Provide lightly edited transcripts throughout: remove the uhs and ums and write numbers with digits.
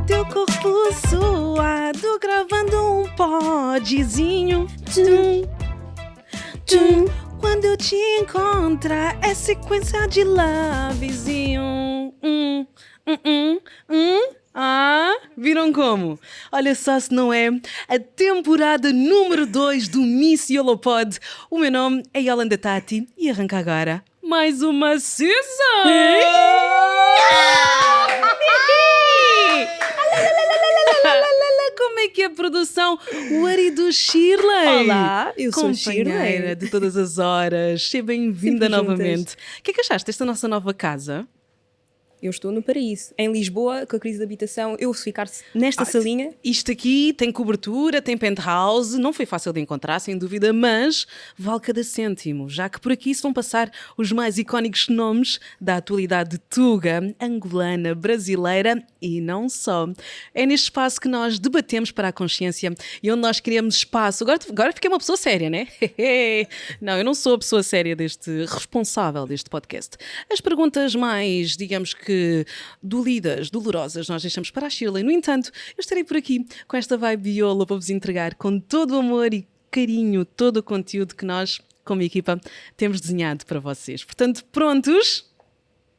Teu corpo suado, gravando um podzinho. Tum, tum. Quando eu te encontrar, é sequência de lovezinho. Viram como? Olha só se não é a temporada número 2 do Miss Yolopod. O meu nome é Yolanda Tati e arranca agora mais uma season! Como é que é a produção? O Ari do Shirley. Olá, eu sou a Shirley. Companheira de todas as horas. Seja bem-vinda Sempre novamente. juntas. O que é que achaste desta nossa nova casa? Eu estou no paraíso, em Lisboa, com a crise de habitação. Eu, se ficar nesta salinha... Isto aqui tem cobertura, tem penthouse, não foi fácil de encontrar, sem dúvida, mas vale cada cêntimo, já que por aqui se vão passar os mais icónicos nomes da atualidade tuga, angolana, brasileira e não só. É neste espaço que nós debatemos para a consciência e onde nós criamos espaço. Agora fiquei uma pessoa séria, né? Não, eu não sou a pessoa séria responsável deste podcast. As perguntas mais, digamos que dolidas, dolorosas, nós deixamos para a Shirley. No entanto, eu estarei por aqui com esta vibe viola para vos entregar com todo o amor e carinho, todo o conteúdo que nós, como equipa, temos desenhado para vocês. Portanto, prontos?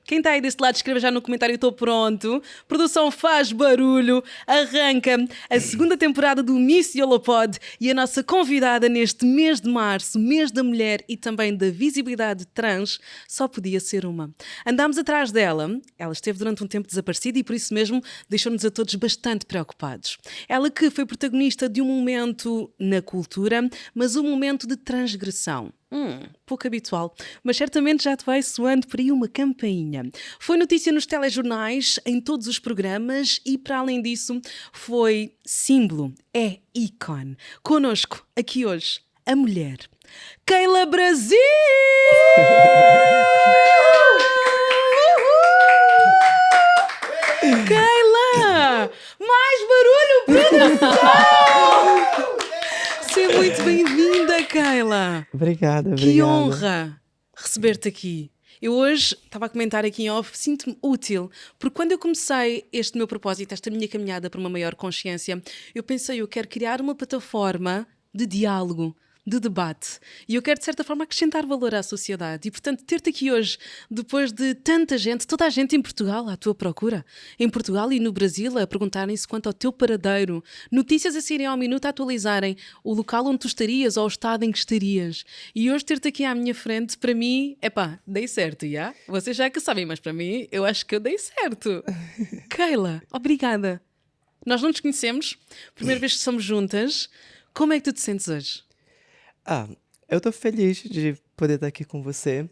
Quem está aí deste lado, escreva já no comentário, estou pronto. Produção faz barulho. Arranca a segunda temporada do Miss Yolopod e a nossa convidada neste mês de março, mês da mulher e também da visibilidade trans, só podia ser uma. Andámos atrás dela, ela esteve durante um tempo desaparecida e por isso mesmo deixou-nos a todos bastante preocupados. Ela que foi protagonista de um momento na cultura, mas um momento de transgressão. Pouco habitual, mas certamente já te vai soando por aí uma campainha. Foi notícia nos telejornais, em todos os programas e, para além disso, foi símbolo, é ícone. Connosco, aqui hoje, a mulher, Keila Brasil! Keila! Mais barulho, produção! Seja muito bem-vinda, Keila! Obrigada. Que honra receber-te aqui. Eu hoje estava a comentar aqui em off, sinto-me útil, porque quando eu comecei este meu propósito, esta minha caminhada para uma maior consciência, eu pensei, eu quero criar uma plataforma de diálogo, de debate. E eu quero, de certa forma, acrescentar valor à sociedade. E, portanto, ter-te aqui hoje, depois de tanta gente, toda a gente em Portugal à tua procura, em Portugal e no Brasil, a perguntarem-se quanto ao teu paradeiro, notícias a saírem ao minuto a atualizarem o local onde tu estarias ou o estado em que estarias. E hoje ter-te aqui à minha frente, para mim, dei certo, já? Vocês já que sabem, mas para mim, eu acho que eu dei certo. Keila, obrigada. Nós não nos conhecemos, primeira vez que somos juntas. Como é que tu te sentes hoje? Eu tô feliz de poder estar aqui com você.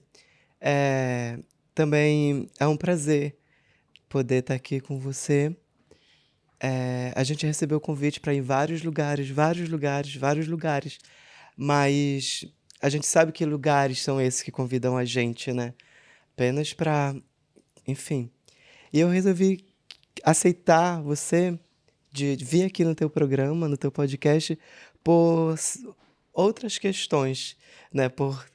Também é um prazer poder estar aqui com você. A gente recebeu o convite para ir em vários lugares, mas a gente sabe que lugares são esses que convidam a gente, né? Apenas para, enfim. E eu resolvi aceitar você de vir aqui no teu programa, no teu podcast, por outras questões, né? Por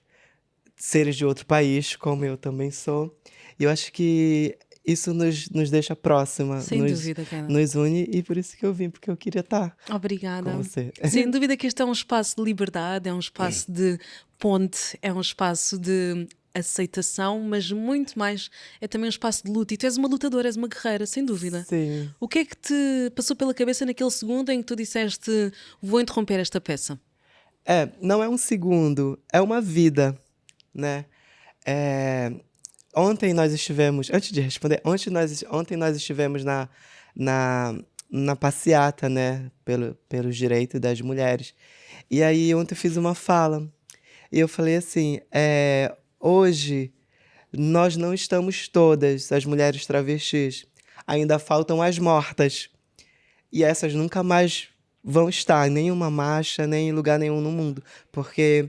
seres de outro país, como eu também sou. E eu acho que isso nos deixa próxima. Sem dúvida, Keila. Nos une e por isso que eu vim, porque eu queria estar Obrigada. com você. Sem dúvida que este é um espaço de liberdade, é um espaço de ponte, é um espaço de aceitação, mas muito mais é também um espaço de luta. E tu és uma lutadora, és uma guerreira, sem dúvida. Sim. O que é que te passou pela cabeça naquele segundo em que tu disseste vou interromper esta peça? Não é um segundo, é uma vida, né? Ontem nós estivemos, antes de responder, ontem nós estivemos na passeata, né? Pelos direitos das mulheres. E aí ontem eu fiz uma fala. E eu falei assim, hoje nós não estamos todas, as mulheres travestis. Ainda faltam as mortas. E essas nunca mais vão estar em nenhuma marcha, nem em lugar nenhum no mundo. Porque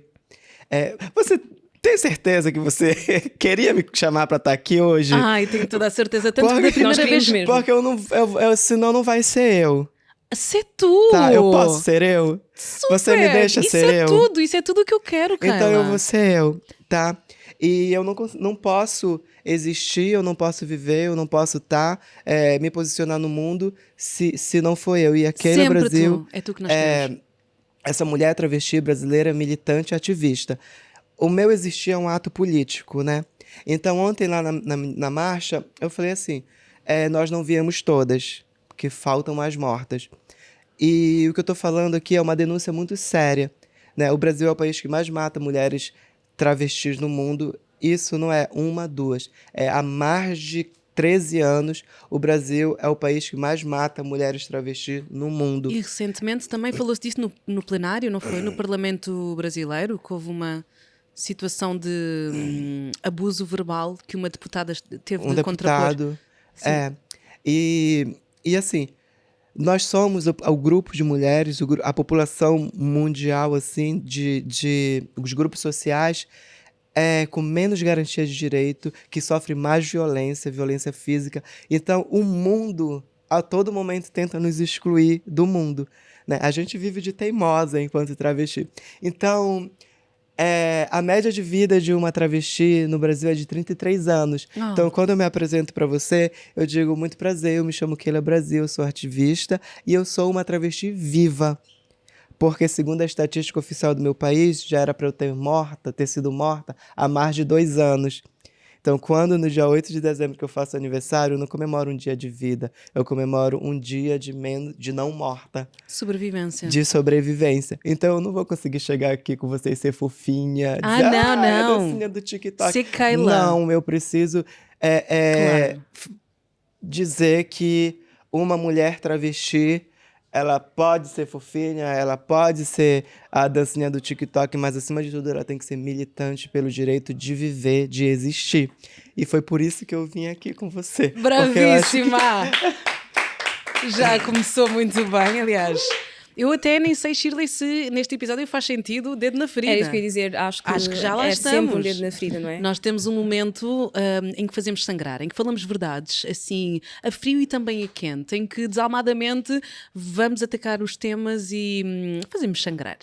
você tem certeza que você queria me chamar para estar aqui hoje? Ai, tenho toda a certeza. Tanto que da primeira vez mesmo. Porque senão não vai ser eu. Ser tu! Tá, eu posso ser eu? Super. Você me deixa ser eu? Isso é tudo que eu quero, Keila. Então eu vou ser eu, tá? E eu não posso existir, eu não posso viver, eu não posso estar, me posicionar no mundo se não for eu. E aquele Sempre Brasil, tu. É tu que nós queremos. essa mulher travesti brasileira, militante, ativista. O meu existir é um ato político, né? Então, ontem lá na marcha, eu falei assim, nós não viemos todas, porque faltam mais mortas. E o que eu tô falando aqui é uma denúncia muito séria, né? O Brasil é o país que mais mata mulheres travestis no mundo. Isso não é uma, duas. Há mais de 13 anos, o Brasil é o país que mais mata mulheres travestis no mundo. E recentemente também falou-se disso no plenário, não foi? No Parlamento brasileiro, que houve uma situação de abuso verbal que uma deputada teve Um de contrapor. deputado. Sim. E assim, nós somos o grupo de mulheres, a população mundial, assim, os grupos sociais com menos garantia de direito, que sofre mais violência física. Então, o mundo, a todo momento, tenta nos excluir do mundo, né? A gente vive de teimosa enquanto travesti. Então, a média de vida de uma travesti no Brasil é de 33 anos. Oh. Então, quando eu me apresento para você, eu digo, muito prazer, eu me chamo Keila Brasil, eu sou ativista e eu sou uma travesti viva. Porque, segundo a estatística oficial do meu país, já era para eu ter sido morta há mais de 2 anos. Então, quando no dia 8 de dezembro que eu faço aniversário, eu não comemoro um dia de vida, eu comemoro um dia de não morta. Sobrevivência. De sobrevivência. Então, eu não vou conseguir chegar aqui com vocês ser fofinha. Não. A dancinha do TikTok. Ser Keila. Não, eu preciso Claro. dizer que uma mulher travesti, ela pode ser fofinha, ela pode ser a dancinha do TikTok, mas acima de tudo ela tem que ser militante pelo direito de viver, de existir. E foi por isso que eu vim aqui com você. Bravíssima! Já começou muito bem, aliás. Eu até nem sei, Shirley, se neste episódio faz sentido o dedo na ferida. Era isso que eu ia dizer, acho que já lá estamos. Sempre um dedo na ferida, não é? Nós temos um momento em que fazemos sangrar, em que falamos verdades, assim, a frio e também a quente, em que desalmadamente vamos atacar os temas e fazemos sangrar.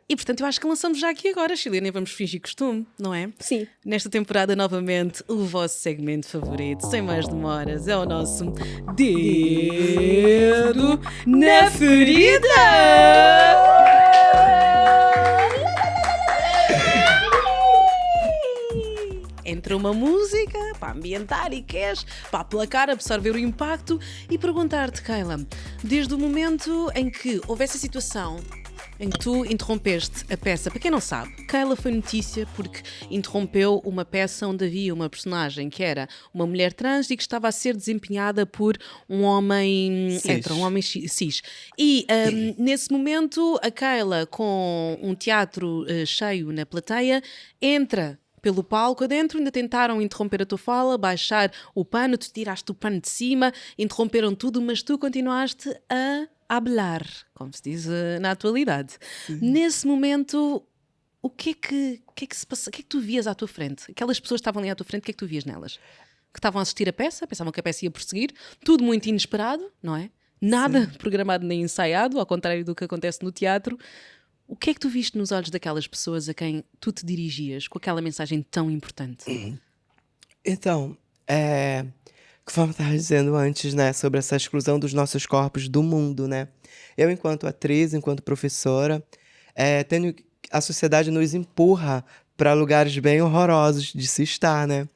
E, portanto, eu acho que lançamos já aqui agora, Shirley, nem vamos fingir costume, não é? Sim. Nesta temporada, novamente, o vosso segmento favorito, sem mais demoras, é o nosso Dedo na Ferida! Entra uma música para ambientar e queres, para aplacar, absorver o impacto e perguntar-te, Keila, desde o momento em que houve essa situação em que tu interrompeste a peça. Para quem não sabe, Keila foi notícia porque interrompeu uma peça onde havia uma personagem que era uma mulher trans e que estava a ser desempenhada por um homem hetero, um homem cis. E nesse momento, a Keila, com um teatro cheio na plateia, entra pelo palco adentro, ainda tentaram interromper a tua fala, baixar o pano, tu tiraste o pano de cima, interromperam tudo, mas tu continuaste a hablar, como se diz na atualidade. Nesse momento, o que é que se passa? O que é que tu vias à tua frente? Aquelas pessoas que estavam ali à tua frente, o que é que tu vias nelas? Que estavam a assistir a peça, pensavam que a peça ia prosseguir, tudo muito inesperado, não é? Nada programado nem ensaiado, ao contrário do que acontece no teatro. O que é que tu viste nos olhos daquelas pessoas a quem tu te dirigias com aquela mensagem tão importante? Então, conforme eu estava dizendo antes, né, sobre essa exclusão dos nossos corpos do mundo, né? Eu, enquanto atriz, enquanto professora, a sociedade nos empurra para lugares bem horrorosos de se estar, né?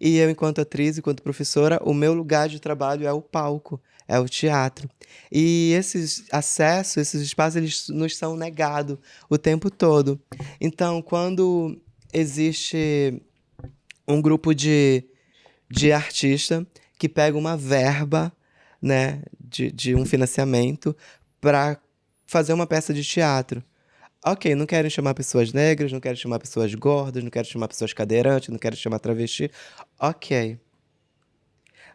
E eu, enquanto atriz, enquanto professora, o meu lugar de trabalho é o palco, é o teatro. E esses acessos, esses espaços, eles nos são negados o tempo todo. Então, quando existe um grupo de artista que pega uma verba, né, de um financiamento para fazer uma peça de teatro. Ok, não querem chamar pessoas negras, não querem chamar pessoas gordas, não querem chamar pessoas cadeirantes, não querem chamar travesti. Ok.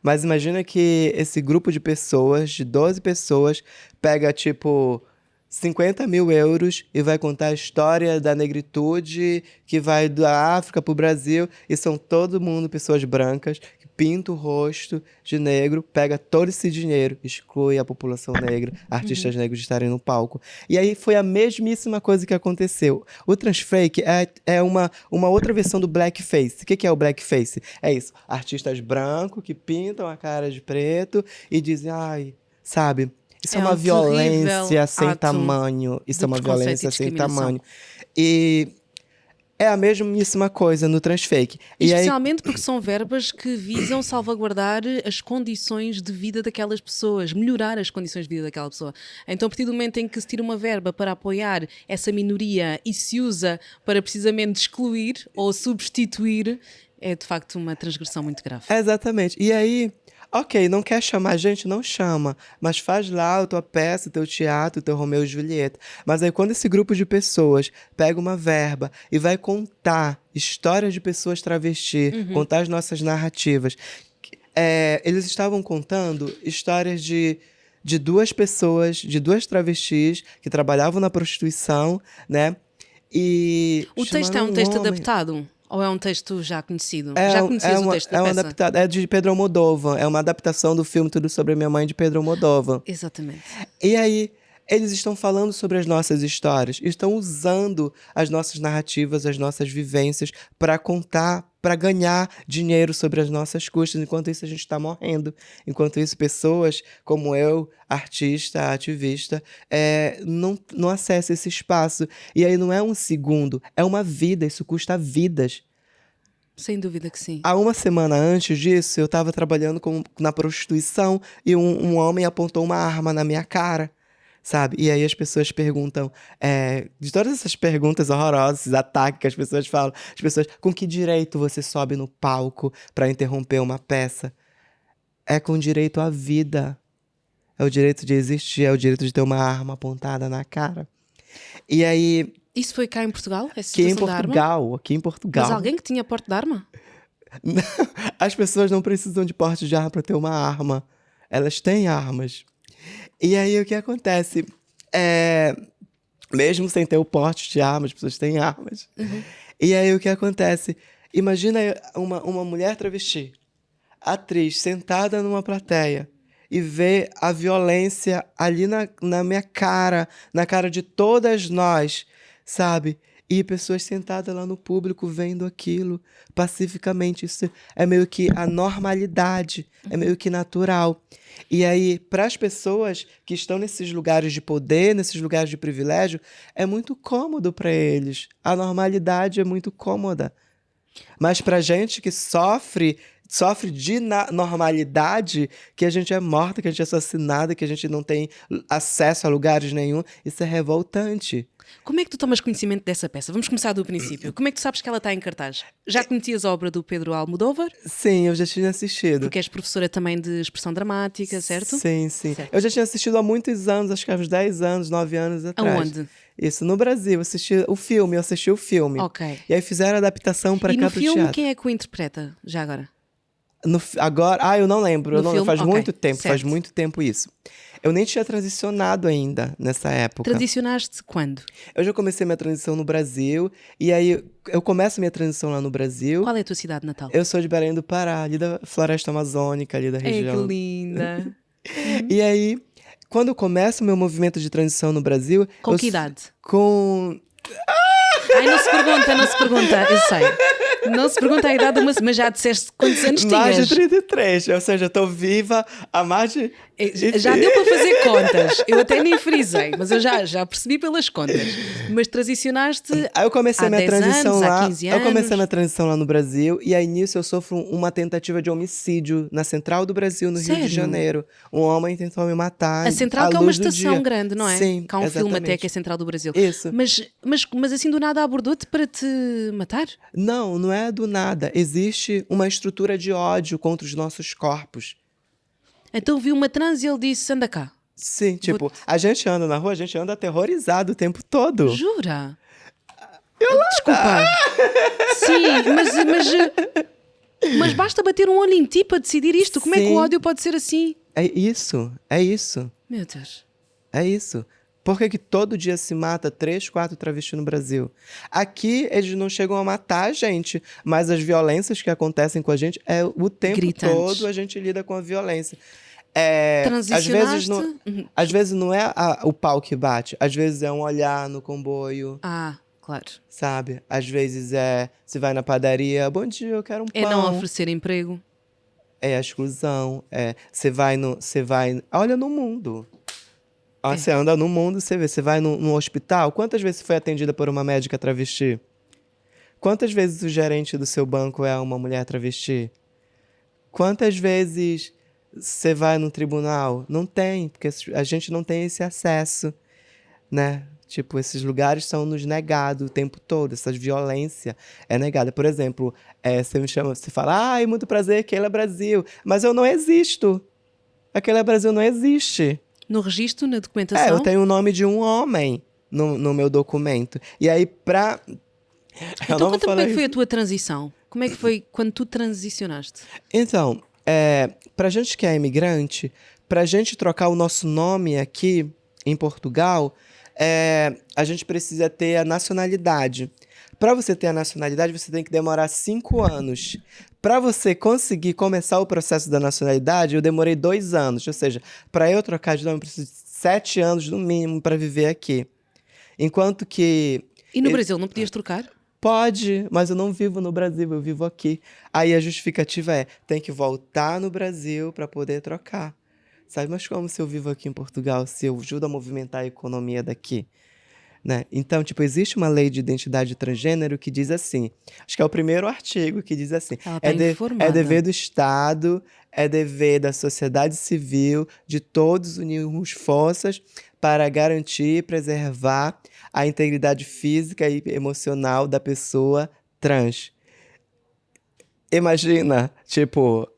Mas imagina que esse grupo de pessoas, de 12 pessoas, pega, tipo, 50 mil euros e vai contar a história da negritude que vai da África pro Brasil, e são todo mundo pessoas brancas, pinta o rosto de negro, pega todo esse dinheiro, exclui a população negra, artistas negros de estarem no palco. E aí foi a mesmíssima coisa que aconteceu. O transfake é uma outra versão do blackface. O que é o blackface? É isso, artistas brancos que pintam a cara de preto e dizem, ai, sabe, isso é uma violência sem tamanho. Isso é uma violência sem tamanho. E é a mesmíssima coisa no transfake. Especialmente porque são verbas que visam salvaguardar as condições de vida daquelas pessoas, melhorar as condições de vida daquela pessoa. Então, a partir do momento em que se tira uma verba para apoiar essa minoria e se usa para precisamente excluir ou substituir, é de facto uma transgressão muito grave. Exatamente. E aí, ok, não quer chamar a gente? Não chama. Mas faz lá a tua peça, o teu teatro, o teu Romeu e Julieta. Mas aí quando esse grupo de pessoas pega uma verba e vai contar histórias de pessoas travesti, contar as nossas narrativas, eles estavam contando histórias de duas pessoas, de duas travestis que trabalhavam na prostituição, né? E o texto é um texto adaptado? Ou é um texto já conhecido? Já já conhecias o texto da peça? É de Pedro Almodóvar. É uma adaptação do filme Tudo Sobre Minha Mãe, de Pedro Almodóvar. Exatamente. E aí, eles estão falando sobre as nossas histórias. Estão usando as nossas narrativas, as nossas vivências para contar, para ganhar dinheiro sobre as nossas custas. Enquanto isso, a gente está morrendo. Enquanto isso, pessoas como eu, artista, ativista, não acessam esse espaço. E aí não é um segundo, é uma vida. Isso custa vidas. Sem dúvida que sim. Há uma semana antes disso, eu estava trabalhando na prostituição e um homem apontou uma arma na minha cara. Sabe? E aí as pessoas perguntam, de todas essas perguntas horrorosas, esses ataques que as pessoas falam, as pessoas, com que direito você sobe no palco para interromper uma peça? É com direito à vida. É o direito de existir, é o direito de ter uma arma apontada na cara. E aí... Isso foi cá em Portugal? Aqui em Portugal. Mas alguém que tinha porte de arma? As pessoas não precisam de porte de arma para ter uma arma. Elas têm armas. E aí o que acontece? Mesmo sem ter o porte de armas, as pessoas têm armas. E aí o que acontece? Imagina uma mulher travesti, atriz, sentada numa plateia e ver a violência ali na minha cara, na cara de todas nós, sabe? E pessoas sentadas lá no público vendo aquilo pacificamente. Isso é meio que a normalidade, é meio que natural. E aí, para as pessoas que estão nesses lugares de poder, nesses lugares de privilégio, é muito cômodo para eles. A normalidade é muito cômoda. Mas para gente que sofre de normalidade, que a gente é morta, que a gente é assassinada, que a gente não tem acesso a lugares nenhum, isso é revoltante. Como é que tu tomas conhecimento dessa peça? Vamos começar do princípio. Como é que tu sabes que ela está em cartaz? Já conhecias a obra do Pedro Almodóvar? Sim, eu já tinha assistido. Porque és professora também de expressão dramática, certo? Sim. Certo. Eu já tinha assistido há muitos anos, acho que há uns 10 anos, 9 anos atrás. Aonde? Isso, no Brasil. Eu assisti o filme. Ok. E aí fizeram a adaptação para cá pro teatro. E no filme, quem é que o interpreta, já agora? Agora, eu não lembro. Faz muito tempo, certo. faz muito tempo isso. Eu nem tinha transicionado ainda nessa época. Transicionaste quando? Eu já comecei minha transição no Brasil, e aí eu começo minha transição lá no Brasil. Qual é a tua cidade natal? Eu sou de Belém do Pará, ali da Floresta Amazônica, ali da região. Que linda! E aí, quando eu começo o meu movimento de transição no Brasil... Com que idade? Com... Ai, não se pergunta, eu sei. Não se pergunta a idade, mas já disseste quantos anos tinhas? Mais de 33, ou seja, estou viva há mais de... Já deu para fazer contas. Eu até nem frisei, mas eu já percebi pelas contas. Mas transicionaste eu comecei há minha 10 transição anos, lá, há 15 anos. Eu comecei minha transição lá no Brasil, e aí nisso eu sofro uma tentativa de homicídio na Central do Brasil, no Sério? Rio de Janeiro. Um homem tentou me matar. A Central, que é uma estação grande, não é? Sim, que há um exatamente. filme até que é Central do Brasil. Isso. Mas assim do nada abordou-te para te matar? Não é do nada. Existe uma estrutura de ódio contra os nossos corpos. Então viu uma trans e ele disse, anda cá. Sim, tipo, a gente anda na rua, a gente anda aterrorizado o tempo todo. Jura? Desculpa. Sim, mas basta bater um olho em ti para decidir isto. Como é que o ódio pode ser assim? É isso. Meu Deus. É isso. Por que que todo dia se mata 3, 4 travestis no Brasil? Aqui eles não chegam a matar a gente, mas as violências que acontecem com a gente, o tempo Gritantes. todo a gente lida com a violência. Transicionaste? Às vezes não é o pau que bate, às vezes é um olhar no comboio, Ah, claro. sabe? Às vezes você vai na padaria, bom dia, eu quero um pão. É não oferecer emprego. É a exclusão, olha no mundo. Você anda no mundo, você vê, você vai no hospital, quantas vezes você foi atendida por uma médica travesti? Quantas vezes o gerente do seu banco é uma mulher travesti? Quantas vezes você vai no tribunal? Não tem, porque a gente não tem esse acesso, né? Tipo, esses lugares são nos negados o tempo todo, essa violência é negada. Por exemplo, você me chama, você fala, ai, muito prazer, Keila Brasil, mas eu não existo. A Keila Brasil não existe. No registro, na documentação? Eu tenho o nome de um homem no meu documento. E aí, Então conta-me como é que foi a tua transição. Como é que foi quando tu transicionaste? Então, pra gente que é imigrante, pra gente trocar o nosso nome aqui em Portugal, a gente precisa ter a nacionalidade. Para você ter a nacionalidade, você tem que demorar 5 anos. Para você conseguir começar o processo da nacionalidade, eu demorei 2 anos. Ou seja, para eu trocar de nome, eu preciso de 7 anos no mínimo para viver aqui. Enquanto que... E no Brasil, não podias trocar? Pode, mas eu não vivo no Brasil, eu vivo aqui. Aí a justificativa tem que voltar no Brasil para poder trocar. Sabe, mas como se eu vivo aqui em Portugal, se eu ajudo a movimentar a economia daqui? Né? Então, tipo, existe uma lei de identidade transgênero que diz assim, acho que é o primeiro artigo que diz assim, Ela tá informada. é dever do Estado, é dever da sociedade civil, de todos unirmos forças para garantir e preservar a integridade física e emocional da pessoa trans. Imagina, tipo,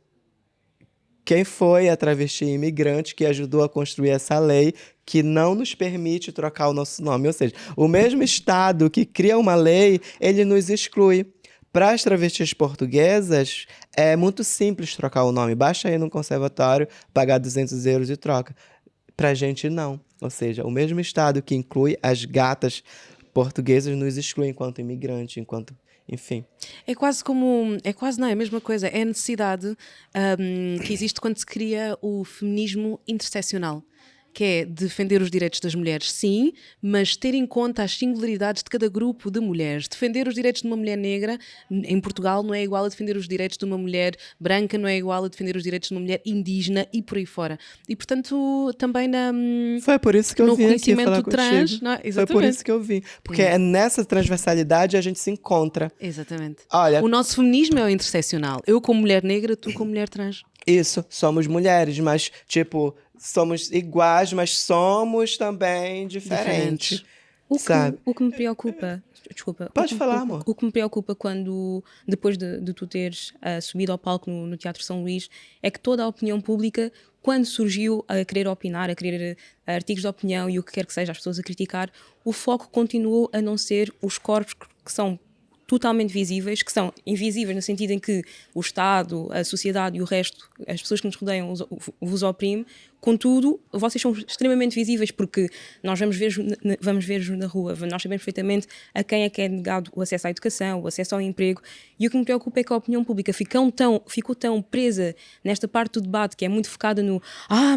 quem foi a travesti imigrante que ajudou a construir essa lei que não nos permite trocar o nosso nome? Ou seja, o mesmo Estado que cria uma lei, ele nos exclui. Para as travestis portuguesas, é muito simples trocar o nome. Basta ir no conservatório, pagar 200 euros e troca. Pra gente, não. Ou seja, o mesmo Estado que inclui as gatas portuguesas nos exclui enquanto imigrante, enquanto... Enfim. É quase não, é a mesma coisa. É a necessidade que existe quando se cria o feminismo interseccional, que é defender os direitos das mulheres, sim, mas ter em conta as singularidades de cada grupo de mulheres. Defender os direitos de uma mulher negra em Portugal não é igual a defender os direitos de uma mulher branca, não é igual a defender os direitos de uma mulher indígena e por aí fora. E, portanto, também Foi por isso que eu vim aqui falar trans, contigo. não é? Foi por isso que eu vim. Porque é nessa transversalidade a gente se encontra. Exatamente. Olha, o nosso feminismo é o interseccional. Eu como mulher negra, tu como mulher trans. Isso, somos mulheres, mas, tipo, somos iguais, mas somos também diferentes. Sabe? O que me preocupa, desculpa. Pode falar, amor. O que me preocupa quando, depois de tu teres subido ao palco no Teatro São Luís, é que toda a opinião pública, quando surgiu a querer opinar, a querer artigos de opinião e o que quer que seja, as pessoas a criticar, o foco continuou a não ser os corpos que são totalmente visíveis, que são invisíveis no sentido em que o Estado, a sociedade e o resto, as pessoas que nos rodeiam vos oprime. Contudo, vocês são extremamente visíveis porque nós vamos ver-vos na rua, nós sabemos perfeitamente a quem é que é negado o acesso à educação, o acesso ao emprego, e o que me preocupa é que a opinião pública ficou tão presa nesta parte do debate que é muito focada no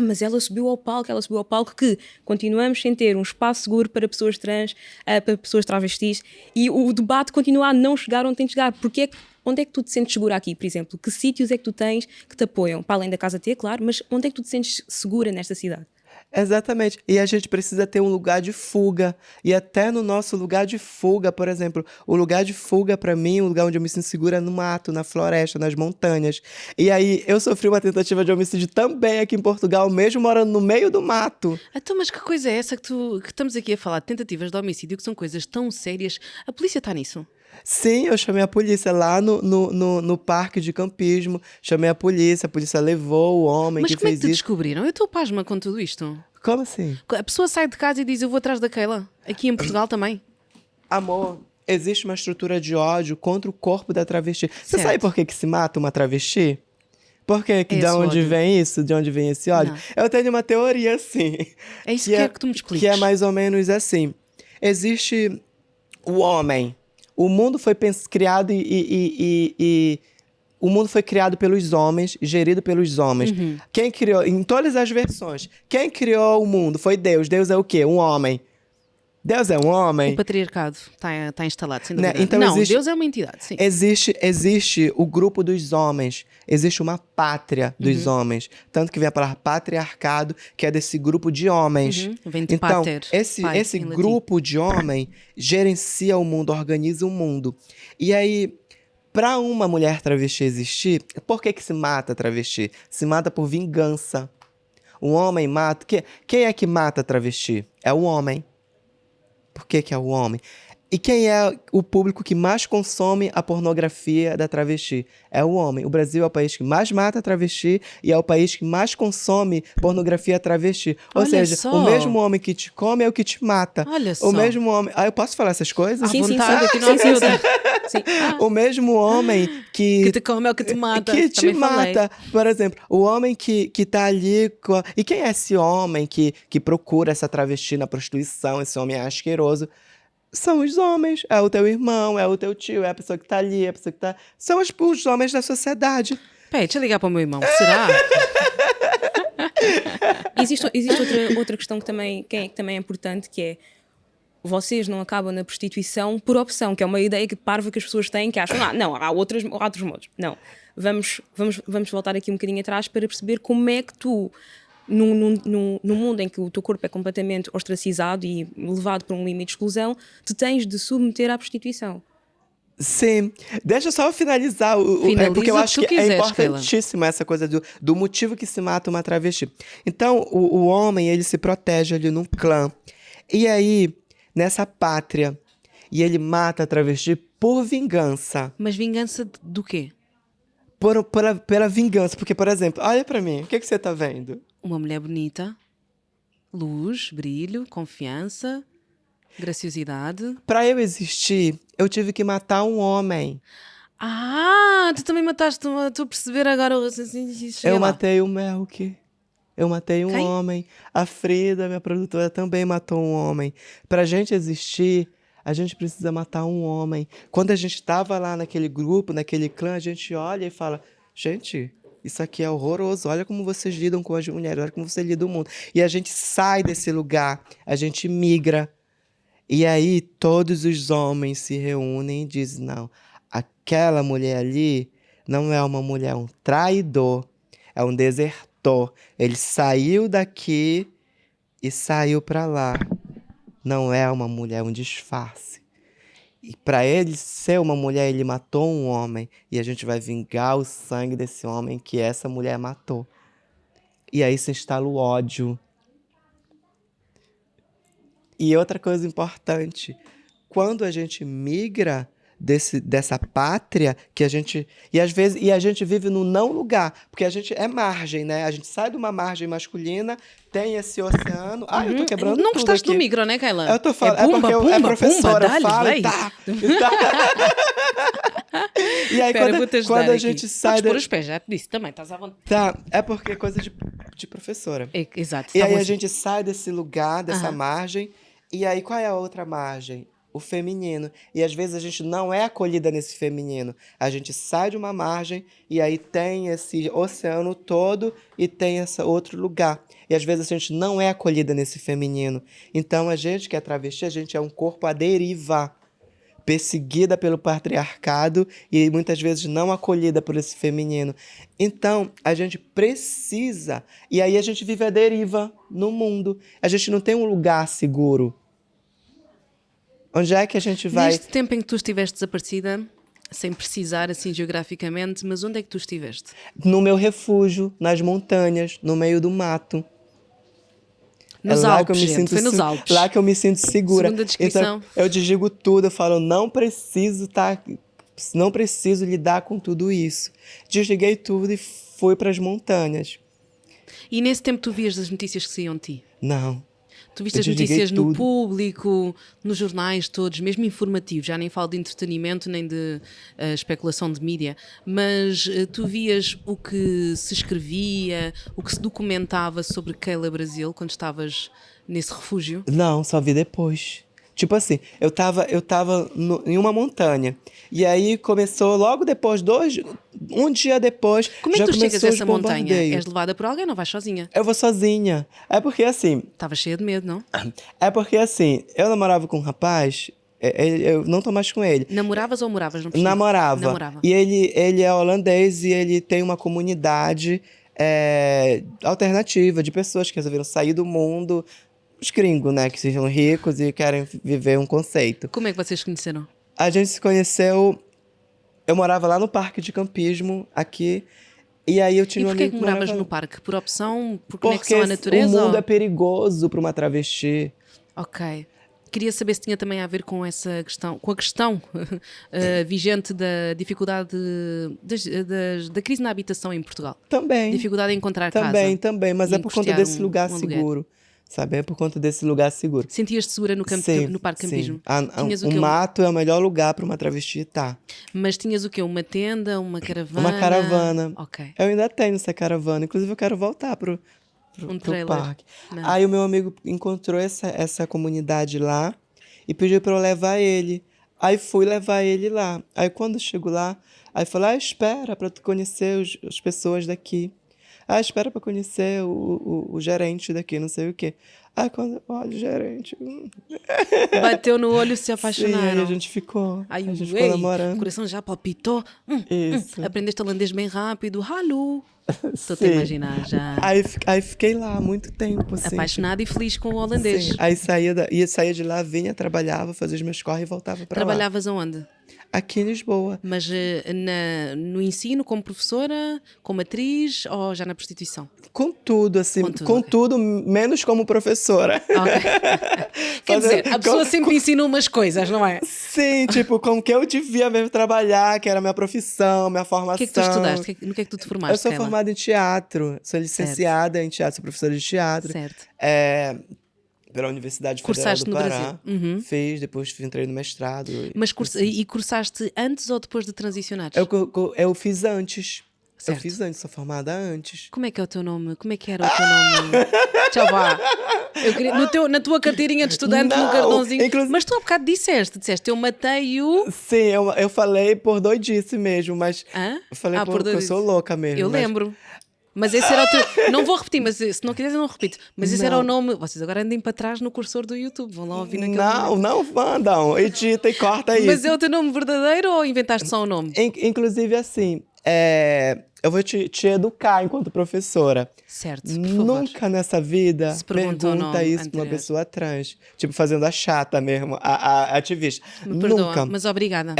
mas ela subiu ao palco, que continuamos sem ter um espaço seguro para pessoas trans, para pessoas travestis, e o debate continua a não chegar onde tem de chegar. Onde é que tu te sentes segura aqui, por exemplo? Que sítios é que tu tens que te apoiam? Para além da Casa T, claro, mas onde é que tu te sentes segura nesta cidade? Exatamente. E a gente precisa ter um lugar de fuga. E até no nosso lugar de fuga, por exemplo, o lugar de fuga para mim, o lugar onde eu me sinto segura é no mato, na floresta, nas montanhas. E aí eu sofri uma tentativa de homicídio também aqui em Portugal, mesmo morando no meio do mato. Então, mas que coisa é essa que estamos aqui a falar de tentativas de homicídio, que são coisas tão sérias? A polícia está nisso? Sim, eu chamei a polícia lá no parque de campismo. Chamei a polícia levou o homem Mas que como é fez que te isso. descobriram? Eu estou pasma com tudo isto. Como assim? A pessoa sai de casa e diz, eu vou atrás da Keila. Aqui em Portugal também. Amor, existe uma estrutura de ódio contra o corpo da travesti. Você Certo. sabe por que se mata uma travesti? Por quê? É De esse onde ódio. vem isso? De onde vem esse ódio? Não. Eu tenho uma teoria, assim. É isso que quero que tu me expliques. Que é mais ou menos assim. Existe o homem. O mundo foi criado o mundo foi criado pelos homens, gerido pelos homens. Quem criou, em todas as versões, quem criou o mundo foi Deus. Deus é o quê? Um homem. Deus é um homem. O patriarcado está instalado, sem Né? dúvida. Então não, existe- Deus é uma entidade, sim. Existe o grupo dos homens, existe uma pátria dos homens. Tanto que vem a palavra patriarcado, que é desse grupo de homens. Vem de Então, pater, esse pai, em latim. grupo de homem gerencia o mundo, organiza o mundo. E aí, para uma mulher travesti existir, por que se mata travesti? Se mata por vingança. Um homem mata... Quem é que mata travesti? É o homem. Por que é o homem? E quem é o público que mais consome a pornografia da travesti? É o homem. O Brasil é o país que mais mata travesti e é o país que mais consome pornografia travesti. Ou Olha seja, só. o mesmo homem que te come é o que te mata. Olha O só. mesmo homem... Ah, eu posso falar essas coisas? À vontade, sim. aqui não há miúda. Sim. O mesmo homem Que te come é o que te mata. que te Também falei. mata. Por exemplo, o homem que tá ali... E quem é esse homem que procura essa travesti na prostituição? Esse homem é asqueroso. São os homens. É o teu irmão, é o teu tio, é a pessoa que tá ali, é a pessoa que tá... São os homens da sociedade. Peraí, deixa eu ligar para o meu irmão. Será? Existe outra questão que também é importante, que é vocês não acabam na prostituição por opção, que é uma ideia que parva que as pessoas têm, que acham, não, há outros modos. Não. Vamos voltar aqui um bocadinho atrás para perceber como é que tu, num mundo em que o teu corpo é completamente ostracizado e levado para um limite de exclusão, te tens de submeter à prostituição. Sim. Deixa eu só finalizar Finaliza porque eu o que acho tu que quiseres, é importantíssimo essa coisa do motivo que se mata uma travesti. Então, o homem, ele se protege ali num clã. E aí, nessa pátria, e ele mata a travesti por vingança. Mas vingança do quê? Pela vingança. Porque, por exemplo, olha pra mim, o que você tá vendo? Uma mulher bonita, luz, brilho, confiança, graciosidade. Pra eu existir, eu tive que matar um homem. Ah, tu também mataste, estou a perceber agora o raciocínio. Eu matei o Melk. Eu matei um Quem? homem. A Frida, minha produtora, também matou um homem. Pra gente existir, a gente precisa matar um homem. Quando a gente tava lá naquele grupo, naquele clã, a gente olha e fala, gente, isso aqui é horroroso. Olha como vocês lidam com as mulheres, olha como você lida o mundo. E a gente sai desse lugar, a gente migra. E aí todos os homens se reúnem e dizem, não, aquela mulher ali não é uma mulher, é um traidor, é um desertor. Ele saiu daqui e saiu para lá. Não é uma mulher, é um disfarce. E para ele ser uma mulher, ele matou um homem. E a gente vai vingar o sangue desse homem que essa mulher matou. E aí se instala o ódio. E outra coisa importante, quando a gente migra dessa pátria, que a gente... E às vezes a gente vive no não lugar, porque a gente é margem, né? A gente sai de uma margem masculina, tem esse oceano... Ah, eu tô quebrando Não tudo gostaste aqui. do micro, né, Kaila? Eu tô falando, É pumba, porque pumba, é professora, pumba, eu falo dá-lhe, e véi. tá. E aí, Espera, vou-te ajudar quando a aqui. gente sai... Podes pôr os pés, já te disse também, estás à vontade. Tá, é porque é coisa de professora. Exato. E tá aí bom a assim. gente sai desse lugar, dessa Aham. margem, e aí qual é a outra margem? O feminino. E às vezes a gente não é acolhida nesse feminino. A gente sai de uma margem e aí tem esse oceano todo e tem esse outro lugar. E às vezes a gente não é acolhida nesse feminino. Então a gente que é travesti, a gente é um corpo à deriva, perseguida pelo patriarcado e muitas vezes não acolhida por esse feminino. Então, a gente precisa... E aí a gente vive a deriva no mundo. A gente não tem um lugar seguro. Onde é que a gente vai... Neste tempo em que tu estiveste desaparecida, sem precisar assim geograficamente, mas onde é que tu estiveste? No meu refúgio, nas montanhas, no meio do mato. Nos lá Alpes, que eu me gente, sinto foi nos Alpes. Lá que eu me sinto segura. Segunda descrição. Então, eu desdigo tudo, eu falo, não preciso lidar com tudo isso. Desliguei tudo e fui para as montanhas. E nesse tempo tu vias as notícias que saíam de ti? Não. Tu viste as desliguei notícias no tudo. Público, nos jornais todos, mesmo informativos, já nem falo de entretenimento nem de especulação de mídia, mas tu vias o que se escrevia, o que se documentava sobre Keila Brasil quando estavas nesse refúgio? Não, só vi depois. Tipo assim, eu tava em uma montanha. E aí começou logo depois, um dia depois, Como é já que tu chegas começou a os essa montanha? bombardeios. És levada por alguém, não vais sozinha? Eu vou sozinha. É porque assim, Estavas cheia de medo, não? eu namorava com um rapaz, eu não tô mais com ele. Namoravas ou moravas? Não percebi. Namorava. Namorava. E ele é holandês e ele tem uma comunidade alternativa de pessoas que resolveram sair do mundo. Os gringos, né? Que sejam ricos e querem viver um conceito. Como é que vocês se conheceram? A gente se conheceu. Eu morava lá no parque de campismo, aqui. E aí eu tinha E um porquê amigo que que moravas morava... no parque? Por opção? Por Porque conexão à natureza? o mundo ou- é perigoso para uma travesti. Ok. Queria saber se tinha também a ver com essa questão, com a questão vigente da dificuldade da crise na habitação em Portugal. Também. Dificuldade em encontrar Também, casa. também. Mas e é em por conta custear desse um lugar aluguer. seguro. Sabe? É por conta desse lugar seguro. Sentias-te segura no, Sim, no parque sim. campismo? Tinhas o O quê? mato é o melhor lugar para uma travesti estar. Mas tinhas o quê? Uma tenda, uma caravana? Uma caravana. Ok. Eu ainda tenho essa caravana. Inclusive, eu quero voltar pro Trailer. parque. Não. Aí o meu amigo encontrou essa comunidade lá e pediu para eu levar ele. Aí fui levar ele lá. Aí quando eu chego lá, aí falou, espera para tu conhecer as pessoas daqui. Espera para conhecer o gerente daqui, não sei o quê. Aí quando olha o gerente... Bateu no olho e se Sim, aí apaixonaram. a gente ficou. Ai, a gente ficou ei, o namorando. coração já palpitou. Isso. Aprendeste holandês bem rápido. Hallo. Estou a te Sim. imaginar já. Aí fiquei lá há muito tempo, assim. Apaixonada e feliz com o holandês. Sim. Aí saía de lá, vinha, trabalhava, fazia os meus corre e voltava pra lá. Trabalhavas aonde? Aqui em Lisboa. Mas no ensino, como professora, como atriz ou já na prostituição? Com tudo, assim. Com tudo, Com ok. tudo, menos como professora. Ok. Quer dizer, a pessoa com- sempre ensina umas coisas, não é? Sim, tipo, como que eu devia mesmo trabalhar, que era a minha profissão, minha O formação. que é que tu estudaste? No que é que tu te formaste, Eu sou Keila? formada em teatro, sou licenciada em teatro, sou professora de teatro. Certo. Pela Universidade Federal Cursaste do no Pará. Brasil? Uhum. Fiz, depois entrei no mestrado. Mas e cursaste antes ou depois de transicionares? Eu fiz antes. Certo. Eu fiz antes, sou formada antes. Como é que é o teu nome? Como é que era o teu nome? Tchau, vá. Eu queria, na tua carteirinha de estudante, no Não, cartãozinho. inclusive- Mas tu há bocado disseste, eu matei o... Sim, eu falei por doidice mesmo, mas... Hã? Eu falei Ah, por porque eu doidice. sou louca mesmo. Eu mas- lembro. Mas esse era o teu... Não vou repetir, mas se não quiseres eu não repito. Mas esse era o nome... Vocês agora andem para trás no cursor do YouTube. Vão lá ouvir naquele Não, momento. não mandam. Edita e corta isso. Mas é o teu nome verdadeiro ou inventaste só o nome? Inclusive, assim, eu vou te educar enquanto professora. Certo, por favor. Nunca nessa vida Se pergunta o pergunta nome isso pra uma anterior. pessoa trans. Tipo, fazendo a chata mesmo, a ativista. Me perdoa, Nunca. mas obrigada.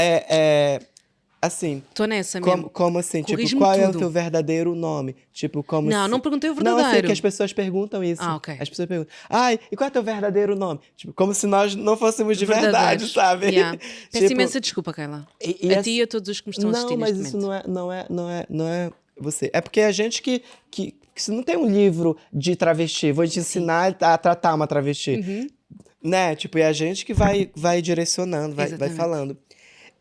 Assim, Estou nessa mesmo. como assim? Tipo, Corrige-me qual é o tudo. teu verdadeiro nome? Tipo, como Não, se... não perguntei o Não, eu sei verdadeiro. que as pessoas perguntam isso. Ah, ok. As pessoas perguntam, e qual é o teu verdadeiro nome? Tipo, como se nós não fôssemos de verdade, Verdadeiros. sabe? Yeah. Peço Tipo, imensa desculpa, Keila. e A ti e a todos os que me estão a assistir não, mas neste isso momento. não é você. É porque a gente que se não tem um livro de travesti, vou te ensinar a tratar uma travesti. Uhum. Né? Tipo, é a gente que vai direcionando, vai Exatamente. falando.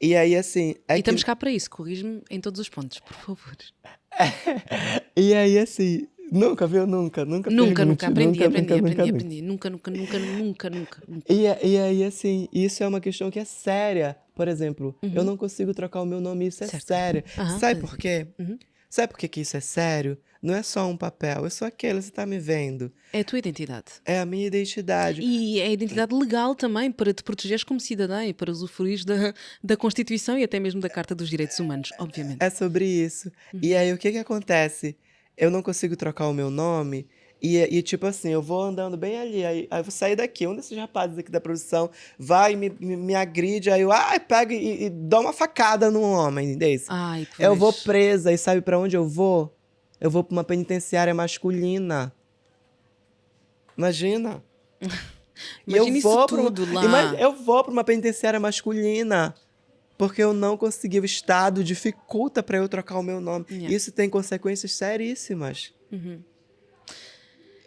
E aí, assim... E estamos cá para isso. Corrige-me em todos os pontos, por favor. E aí, assim... Nunca, viu? Nunca Nunca, pergunte. aprendi. Nunca. Nunca. E aí, assim, isso é uma questão que é séria. Por exemplo, Uhum. eu não consigo trocar o meu nome, isso é Certo. sério. Aham, Sabe pois por quê? Uhum. Sabe por que que isso é sério? Não é só um papel, eu sou aquele, você tá me vendo. É a tua identidade. É a minha identidade. E é a identidade legal também, para te protegeres como cidadã e para usufruires da Constituição e até mesmo da Carta dos Direitos Humanos, obviamente. É sobre isso. Uhum. E aí, o que que acontece? Eu não consigo trocar o meu nome e tipo assim, eu vou andando bem ali, aí eu vou sair daqui, um desses rapazes aqui da produção vai e me agride, aí eu pego e dou uma facada num homem desse. Ai, pois. Eu vou presa e sabe pra onde eu vou? Eu vou pra uma penitenciária masculina. Imagina. E Imagina isso pra tudo lá. Eu vou pra uma penitenciária masculina. Porque eu não consegui, o Estado dificulta pra eu trocar o meu nome. Yeah. Isso tem consequências seríssimas.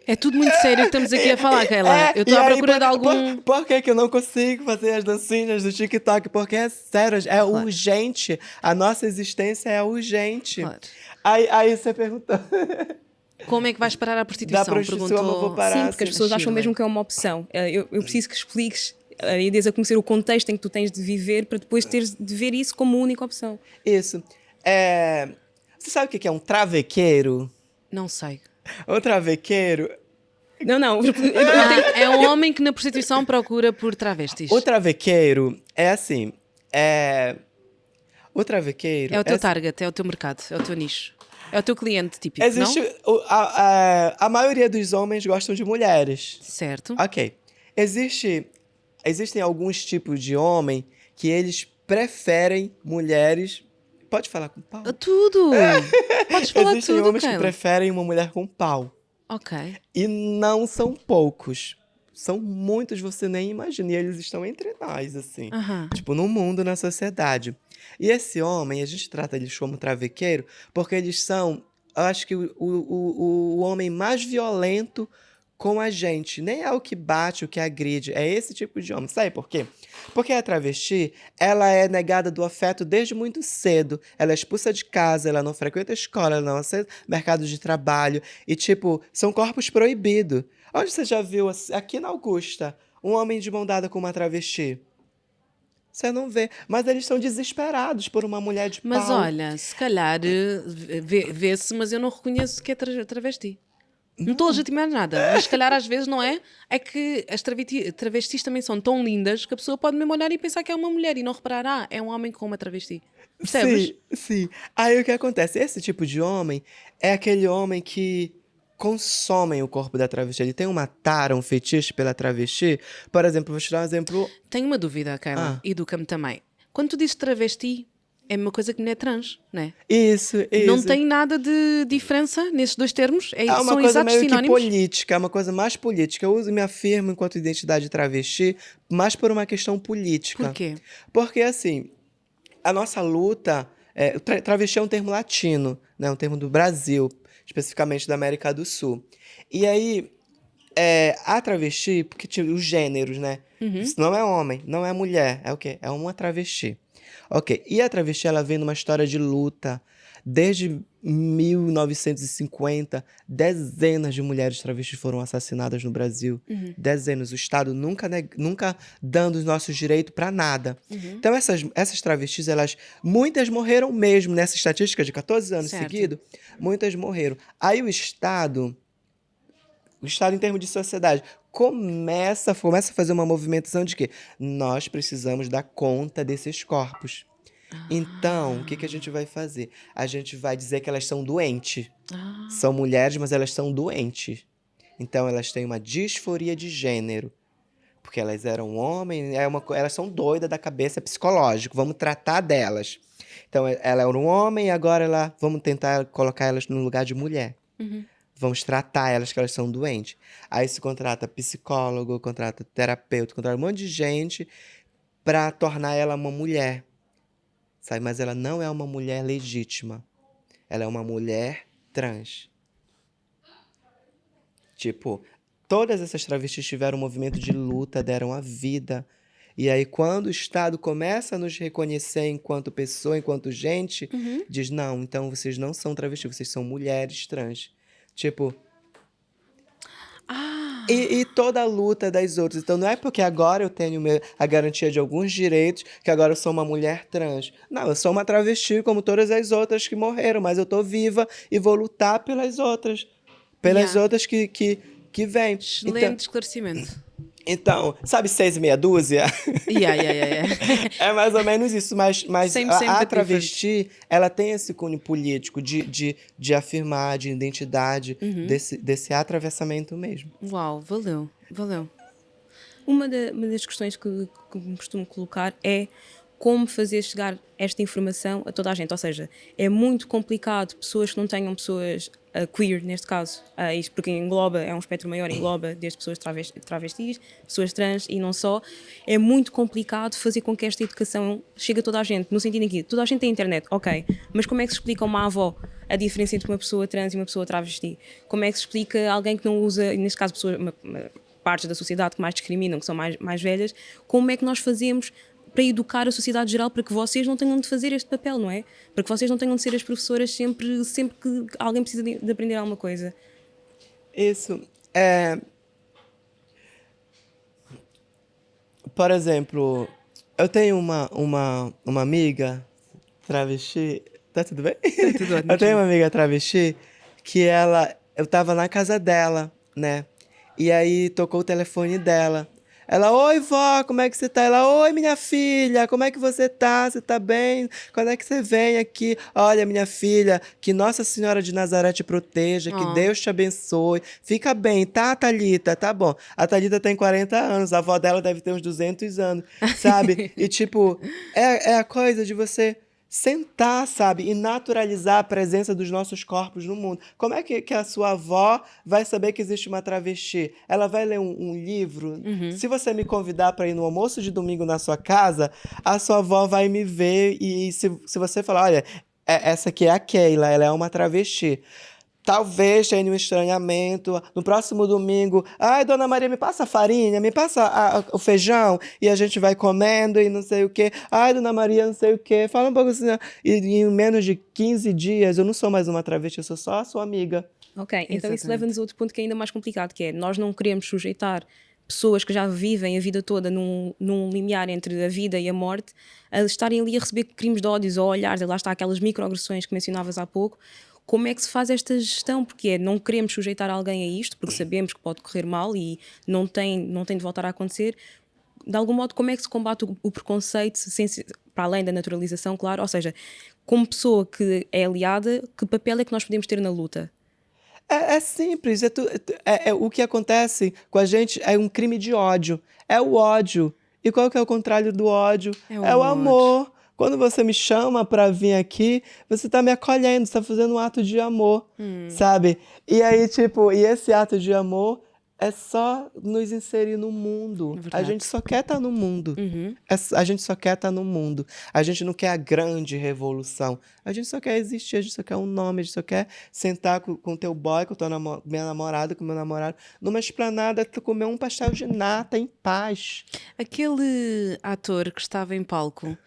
É tudo muito sério que estamos aqui a falar, Keila. Eu estou e à aí, procura de algum... Por que que eu não consigo fazer as dancinhas do TikTok? Porque é sério, é urgente. A nossa existência é urgente. Claro. Aí você perguntou. Como é que vais parar a Da prostituição? prostituição eu vou Perguntou... parar. Sim, porque as pessoas acham Shirley. mesmo que é uma opção. Eu preciso que expliques e des a conhecer o contexto em que tu tens de viver para depois teres de ver isso como única opção. Isso. Você sabe o que que é um travequeiro? Não sei. Um travequeiro. Não. É um homem que na prostituição procura por travestis. O travequeiro é assim. O travequeiro. É o teu assim, target, é o teu mercado, é o teu nicho. É o teu cliente típico, Existe. não? A maioria dos homens gostam de mulheres. Certo. Ok. Existem alguns tipos de homem que eles preferem mulheres. Pode falar com pau? Tudo! Podes falar Existem tudo, homens que Keila. preferem uma mulher com pau. Ok. E não são poucos. São muitos, você nem imagina. E eles estão entre nós, assim. Aham. Tipo, no mundo, na sociedade. E esse homem, a gente trata eles como travequeiro, porque eles são, eu acho que o homem mais violento com a gente. Nem é o que bate, o que agride. É esse tipo de homem. Sabe por quê? Porque a travesti, ela é negada do afeto desde muito cedo. Ela é expulsa de casa, ela não frequenta a escola, ela não acessa mercado de trabalho. E, tipo, são corpos proibidos. Onde você já viu, aqui na Augusta, um homem de mão dada com uma travesti? Você não vê. Mas eles são desesperados por uma mulher de Mas pau. olha, se calhar vê-se, mas eu não reconheço que é travesti. Não estou a legitimar nada, mas se calhar às vezes não é. É que as travestis também são tão lindas que a pessoa pode mesmo olhar e pensar que é uma mulher e não reparar, é um homem com uma travesti. Percebes? Sim, sim. Aí o que acontece? Esse tipo de homem é aquele homem que consome o corpo da travesti. Ele tem uma tara, um fetiche pela travesti. Por exemplo, vou te dar um exemplo. Tenho uma dúvida, Keila, educa-me também. Quando tu dizes travesti, é a mesma coisa que mulher trans, não é? Isso. Não tem nada de diferença nesses dois termos? É uma São coisa exatos meio que sinónimos? política, é uma coisa mais política. Eu uso e me afirmo enquanto identidade travesti, mais por uma questão política. Por quê? Porque, assim, a nossa luta... travesti é um termo latino, né? Um termo do Brasil, especificamente da América do Sul. E aí, a travesti, porque tinha os gêneros, né? Isso não é homem, não é mulher, é o quê? É uma travesti. Ok, e a travesti, ela vem numa história de luta. Desde 1950, dezenas de mulheres travestis foram assassinadas no Brasil. Dezenas. O Estado nunca dando os nossos direitos para nada. Então, essas travestis, muitas morreram mesmo. Nessa estatística de 14 anos Certo. seguidos, muitas morreram. Aí o Estado em termos de sociedade, começa a fazer uma movimentação de que nós precisamos dar conta desses corpos. Então, o que que a gente vai fazer? A gente vai dizer que elas são doentes. São mulheres, mas elas são doentes. Então, elas têm uma disforia de gênero. Porque elas eram homens, elas são doidas da cabeça psicológico. Vamos tratar delas. Então, ela era um homem e agora vamos tentar colocar elas no lugar de mulher. Vamos tratar elas que elas são doentes. Aí se contrata psicólogo, contrata terapeuta, contrata um monte de gente para tornar ela uma mulher. Sabe? Mas ela não é uma mulher legítima. Ela é uma mulher trans. Tipo, todas essas travestis tiveram um movimento de luta, deram a vida. E aí, quando o Estado começa a nos reconhecer enquanto pessoa, enquanto gente, diz, não, então vocês não são travestis, vocês são mulheres trans. Tipo... E toda a luta das outras. Então, não é porque agora eu tenho a garantia de alguns direitos que agora eu sou uma mulher trans. Não, eu sou uma travesti como todas as outras que morreram, mas eu tô viva e vou lutar pelas outras. Pelas outras que vêm. Excelente esclarecimento. Então, sabe 6 e meia dúzia? Yeah. É mais ou menos isso, mas Same a but travesti, ela tem esse cunho político de afirmar, de identidade, desse atravessamento mesmo. Uau, valeu. Uma das questões que me costumo colocar é como fazer chegar esta informação a toda a gente. Ou seja, é muito complicado pessoas que não tenham pessoas queer, neste caso, isto porque engloba, é um espectro maior, engloba desde pessoas travestis, pessoas trans e não só. É muito complicado fazer com que esta educação chegue a toda a gente, no sentido em que toda a gente tem internet, ok, mas como é que se explica a uma avó a diferença entre uma pessoa trans e uma pessoa travesti? Como é que se explica a alguém que não usa, neste caso, pessoas, partes da sociedade que mais discriminam, que são mais velhas, como é que nós fazemos para educar a sociedade geral para que vocês não tenham de fazer este papel, não é? Para que vocês não tenham de ser as professoras sempre que alguém precisa de aprender alguma coisa. Isso. Por exemplo, eu tenho uma amiga travesti. Tá tudo bem? Tá tudo ótimo. Eu tenho uma amiga travesti que eu tava na casa dela, né? E aí tocou o telefone dela. Ela, oi, vó, como é que você tá? Ela, oi, minha filha, como é que você tá? Você tá bem? Quando é que você vem aqui? Olha, minha filha, que Nossa Senhora de Nazaré te proteja, que Deus te abençoe. Fica bem, tá, Thalita? Tá bom. A Thalita tem 40 anos, a avó dela deve ter uns 200 anos, sabe? E, tipo, é a coisa de você sentar, sabe? E naturalizar a presença dos nossos corpos no mundo. Como é que a sua avó vai saber que existe uma travesti? Ela vai ler um livro? Se você me convidar para ir no almoço de domingo na sua casa, a sua avó vai me ver e se você falar, olha, essa aqui é a Keila, ela é uma travesti. Talvez tenha um estranhamento. No próximo domingo, ai, Dona Maria, me passa a farinha, me passa o feijão, e a gente vai comendo e não sei o quê. Ai, Dona Maria, não sei o quê. Fala um pouco assim. E em menos de 15 dias, eu não sou mais uma travesti, eu sou só a sua amiga. Ok, então Exatamente. isso leva-nos a outro ponto que é ainda mais complicado, que é nós não queremos sujeitar pessoas que já vivem a vida toda num limiar entre a vida e a morte a estarem ali a receber crimes de ódio ou olhares, e lá está aquelas microagressões que mencionavas há pouco. Como é que se faz esta gestão? Porque não queremos sujeitar alguém a isto, porque sabemos que pode correr mal e não tem de voltar a acontecer. De algum modo, como é que se combate o preconceito, para além da naturalização, claro? Ou seja, como pessoa que é aliada, que papel é que nós podemos ter na luta? É simples, o que acontece com a gente é um crime de ódio. É o ódio. E qual que é o contrário do ódio? É o amor. Quando você me chama pra vir aqui, você tá me acolhendo, você tá fazendo um ato de amor, sabe? E aí, tipo, e esse ato de amor é só nos inserir no mundo. A gente só quer estar no mundo. A gente só quer estar no mundo. A gente não quer a grande revolução. A gente só quer existir, a gente só quer um nome, a gente só quer sentar com o teu boy, com minha namorada, com o meu namorado, numa esplanada, comer um pastel de nata em paz. Aquele ator que estava em palco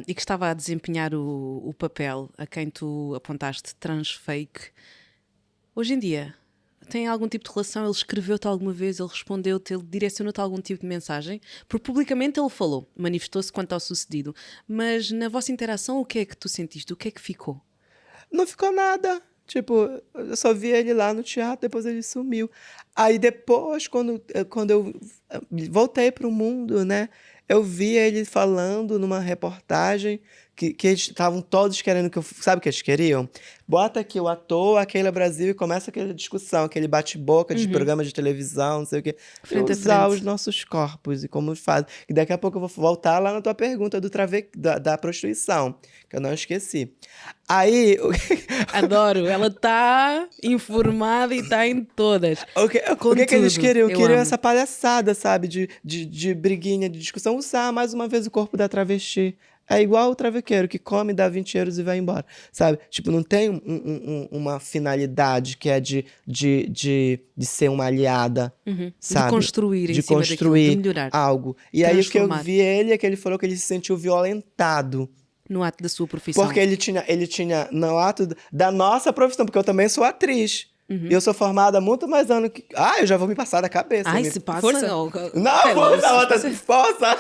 e que estava a desempenhar o papel a quem tu apontaste transfake, hoje em dia tem algum tipo de relação? Ele escreveu-te alguma vez? Ele respondeu-te? Ele direcionou-te algum tipo de mensagem? Porque publicamente ele falou, manifestou-se quanto ao sucedido. Mas na vossa interação, o que é que tu sentiste? O que é que ficou? Não ficou nada. Tipo, eu só vi ele lá no teatro, depois ele sumiu. Aí depois, quando eu voltei pro mundo, né? Eu vi ele falando numa reportagem que eles estavam todos querendo que eu... Sabe o que eles queriam? Bota aqui o ator, aquele Brasil, e começa aquela discussão, aquele bate-boca de programa de televisão, não sei o quê. Frente a Usar frente. os nossos corpos e como faz. E daqui a pouco eu vou voltar lá na tua pergunta da prostituição, que eu não esqueci. Aí... Adoro, ela está informada e está em todas. O que eles tudo. queriam? Eu Queriam amo. essa palhaçada, sabe? De briguinha, de discussão. Usar mais uma vez o corpo da travesti. É igual o travequeiro que come, dá 20 euros e vai embora, sabe? Tipo, não tem uma finalidade que é de ser uma aliada, sabe? De construir em De cima construir daquilo, de melhorar. algo. E aí o que eu Transformar. vi ele é que ele falou que ele se sentiu violentado. No ato da sua profissão. Porque ele tinha no ato da nossa profissão, porque eu também sou atriz. E eu sou formada há muito mais anos que... eu já vou me passar da cabeça. Ai, se passa. Força. Não, força!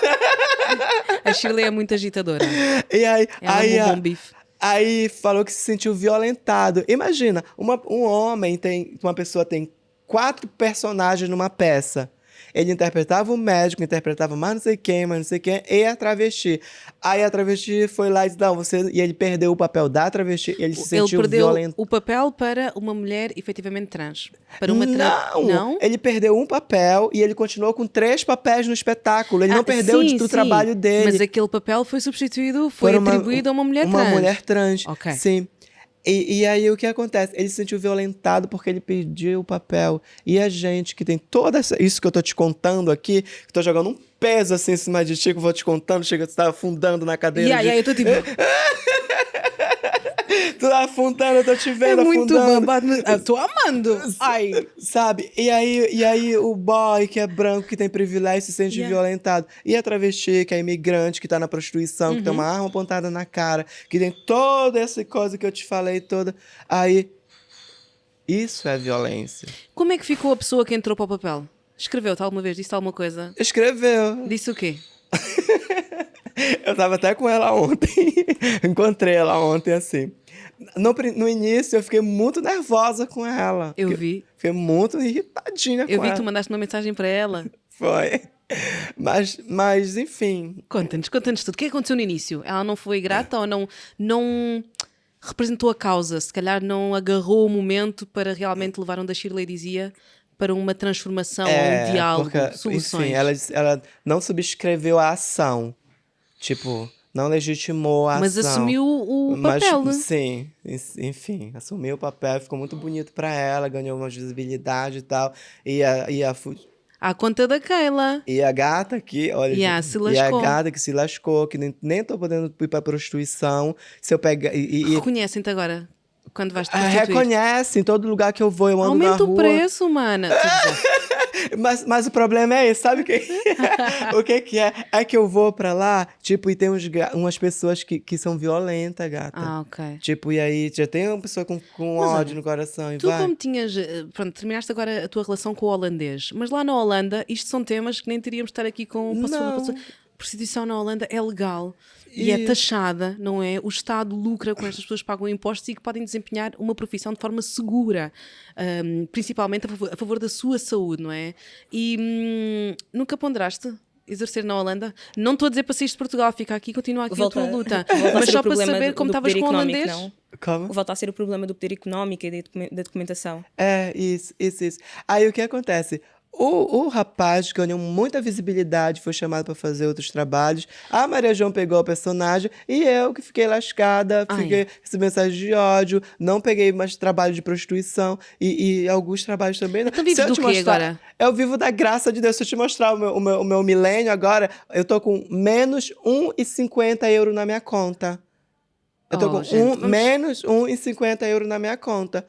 A Shirley é muito agitadora. E aí, Ela é um bom bife. aí falou que se sentiu violentado. Imagina, uma pessoa tem 4 personagens numa peça. Ele interpretava o médico, interpretava mais não sei quem, mais não sei quem, e a travesti. Aí a travesti foi lá e disse, não, você... E ele perdeu o papel da travesti, ele se Ele sentiu perdeu violento. o papel para uma mulher efetivamente trans. Para uma trans. Não! Ele perdeu um papel e ele continuou com 3 papéis no espetáculo. Ele não perdeu sim, do sim. trabalho dele. Mas aquele papel foi substituído, foi Por uma- atribuído a uma mulher Uma trans. mulher trans, Ok. sim. E aí o que acontece? Ele se sentiu violentado porque ele pediu o papel. E a gente que tem toda isso que eu tô te contando aqui, que tô jogando um peso assim em cima de ti, que eu vou te contando, chega, tu tá afundando na cadeira. E aí eu tô tipo. Tu tá afundando, eu tô te É vendo muito afundando. babado. Tô amando. Ai. Sabe? E aí o boy que é branco, que tem privilégio, se sente violentado. E a travesti, que é imigrante, que tá na prostituição, que tem uma arma apontada na cara, que tem toda essa coisa que eu te falei toda. Aí, isso é violência. Como é que ficou a pessoa que entrou para o papel? Escreveu-te alguma vez? Disse alguma coisa? Escreveu. Disse o quê? Eu tava até com ela ontem. Encontrei ela ontem, assim. No início, eu fiquei muito nervosa com ela. Eu vi. Fiquei muito irritadinha com Eu vi ela. que tu mandaste uma mensagem para ela. Foi. Mas, enfim. Conta-nos tudo. O que aconteceu no início? Ela não foi grata ou não representou a causa? Se calhar não agarrou o momento para realmente levar onde a Shirley dizia para uma transformação ou um diálogo, porque, soluções. enfim, ela não subscreveu a ação. Tipo, não legitimou a Mas ação. assumiu o papel, né? Sim, enfim, assumiu o papel, ficou muito bonito pra ela, ganhou uma visibilidade e tal. À conta da Keila. E a gata aqui, olha, Se e a lascou. gata que se lascou, que nem tô podendo ir pra prostituição. Se eu pegar. Reconhecem-te agora quando vais te prostituir. Reconhece, em todo lugar que eu vou, eu ando na Aumenta rua. o preço, mana. Mas o problema é esse, sabe o que? O que é? É que eu vou pra lá, tipo, e tem umas pessoas que são violentas, gata. Ah, ok. Tipo, e aí já tem uma pessoa com Mas ódio olha, no coração e Tu vai. como tinhas, pronto, terminaste agora a tua relação com o holandês, mas lá na Holanda, isto são temas que nem teríamos de estar aqui com Não. prostituição na Holanda é legal e é taxada, não é? O Estado lucra com estas pessoas que pagam impostos e que podem desempenhar uma profissão de forma segura, principalmente a favor da sua saúde, não é? E nunca ponderaste exercer na Holanda? Não estou a dizer para sair de Portugal, fica aqui, continua aqui a tua luta, mas só para saber como estavas com o holandês. Não. Como? Volta a ser o problema do poder económico e da documentação. Isso. Aí o que acontece? O rapaz ganhou muita visibilidade, foi chamado para fazer outros trabalhos. A Maria João pegou o personagem e eu que fiquei lascada, recebi mensagem de ódio, não peguei mais trabalho de prostituição e alguns trabalhos também. Então vives do quê agora? Eu vivo da graça de Deus. Se eu te mostrar o meu milênio agora, eu tô com menos 1,50 € na minha conta. Eu tô com menos 1,50 € na minha conta.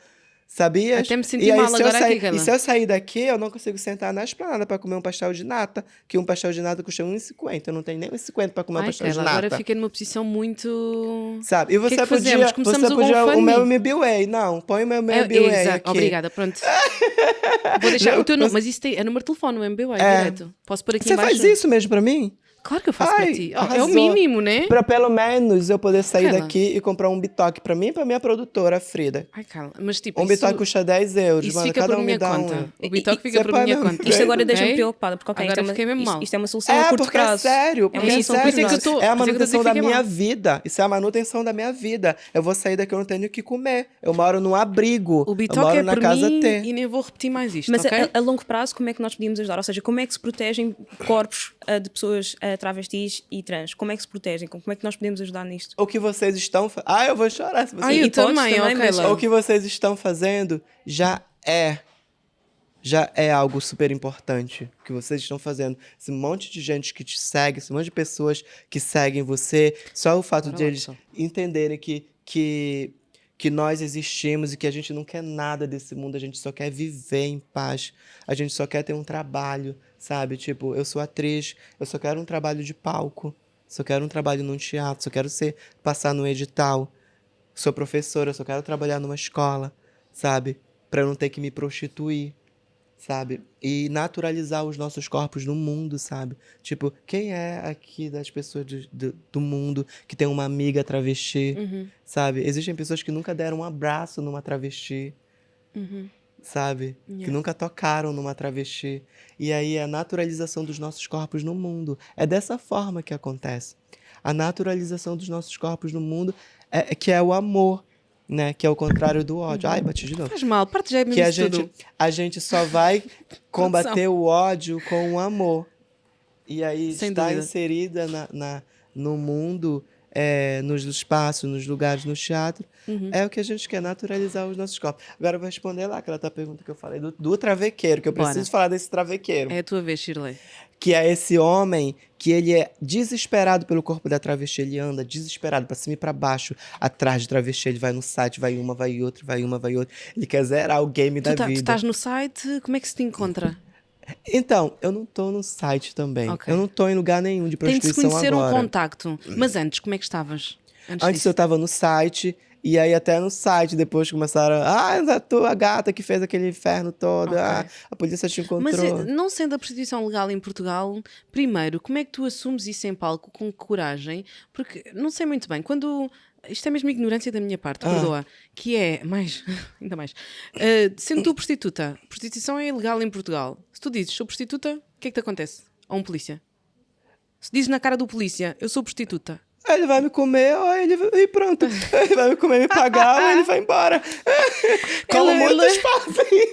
Sabias? Até me senti mal agora aqui, Carla. E se eu sair daqui, eu não consigo sentar na esplanada para comer um pastel de nata, que um pastel de nata custa 1,50. Eu não tenho nem 1,50 para comer um pastel de nata. Agora fiquei numa posição muito... Sabe? E você que podia, fazemos? Começamos você o podia o GoFundMe. meu MBWay. Não, põe o meu MBWay Exato, aqui. obrigada, pronto. Vou deixar o teu número, mas isso é número de telefone, o MBWay, direto. Posso pôr aqui Você embaixo? faz isso mesmo para mim? Claro que eu faço para ti. É o arrasou. mínimo, né? Para pelo menos eu poder sair Carla. daqui e comprar um bitoque para mim e para minha produtora, a Frida. Ai, Carla, mas tipo, Um bitoque custa 10 €, isso mano. fica Cada por um me minha dá conta. um. O bitoque fica Você por põe minha meu- conta. Isto agora deixa-me Ok? preocupada, porque ok, Agora fiquei mesmo mal. isto é uma solução a curto porque é prazo. sério, É porque uma é solução a sério. curto Por isso é que eu prazo. tô- É a por isso é que eu manutenção da fiquei minha mal. vida. Isso é a manutenção da minha vida. Eu vou sair daqui, eu não tenho o que comer. Eu moro num abrigo. O eu bitoque moro é na por casa mim T. e nem vou repetir mais isto, Mas ok? a longo prazo, como é que nós podíamos ajudar? Ou seja, como é que se protegem corpos de pessoas travestis e trans? Como é que se protegem? Como é que nós podemos ajudar nisto? O que vocês estão... eu vou chorar se vocês... Ai, eu E podes também, também, ok, mas- Laura. O que vocês estão fazendo já é algo super importante. O que vocês estão fazendo. Esse monte de gente que te segue, esse monte de pessoas que seguem você, só o fato Bora de lá, eles pessoal. entenderem que nós existimos e que a gente não quer nada desse mundo, a gente só quer viver em paz, a gente só quer ter um trabalho, sabe? Tipo, eu sou atriz, eu só quero um trabalho de palco, só quero um trabalho num teatro, só quero passar no edital. Sou professora, eu só quero trabalhar numa escola, sabe? Pra eu não ter que me prostituir, sabe? E naturalizar os nossos corpos no mundo, sabe? Tipo, quem é aqui das pessoas do mundo que tem uma amiga travesti, sabe? Existem pessoas que nunca deram um abraço numa travesti. sabe? Que Yeah. nunca tocaram numa travesti. E aí é a naturalização dos nossos corpos no mundo. É dessa forma que acontece. A naturalização dos nossos corpos no mundo que é o amor, né? Que é o contrário do ódio. Ai, bati de novo. Faz mal, parte já é Que mesmo tudo. a gente só vai combater o ódio com o amor. E aí Sem estar dúvida. inserida no mundo, nos espaços, nos lugares, no teatro, é o que a gente quer, naturalizar os nossos corpos. Agora eu vou responder lá aquela tua pergunta que eu falei, do travequeiro, que eu Bora. preciso falar desse travequeiro. É a tua vez, Shirley. Que é esse homem que ele é desesperado pelo corpo da travesti, ele anda desesperado pra cima e pra baixo, atrás de travesti, ele vai no site, vai uma, vai outra, vai uma, vai outra. Ele quer zerar o game da Tu vida. estás no site, como é que se te encontra? Então, eu não tô no site também. Ok. Eu não tô em lugar nenhum de Tem de se prostituição conhecer agora. um contacto. Mas antes, como é que estavas? Antes disso? eu tava no site, e aí até no site depois começaram, a tua gata que fez aquele inferno todo, Ok. a polícia te Mas encontrou. não sendo a prostituição legal em Portugal, primeiro, como é que tu assumes isso em palco com coragem? Porque não sei muito bem, quando. Isto é mesmo ignorância da minha parte, perdoa. Que é, mais, ainda mais. Sendo tu prostituta, prostituição é ilegal em Portugal. Se tu dizes sou prostituta, o que é que te acontece? A um polícia? Se dizes na cara do polícia, eu sou prostituta. Aí ele vai me comer, e pronto. Ele vai me comer, me pagar, ou ele vai embora. Como muitos fazem.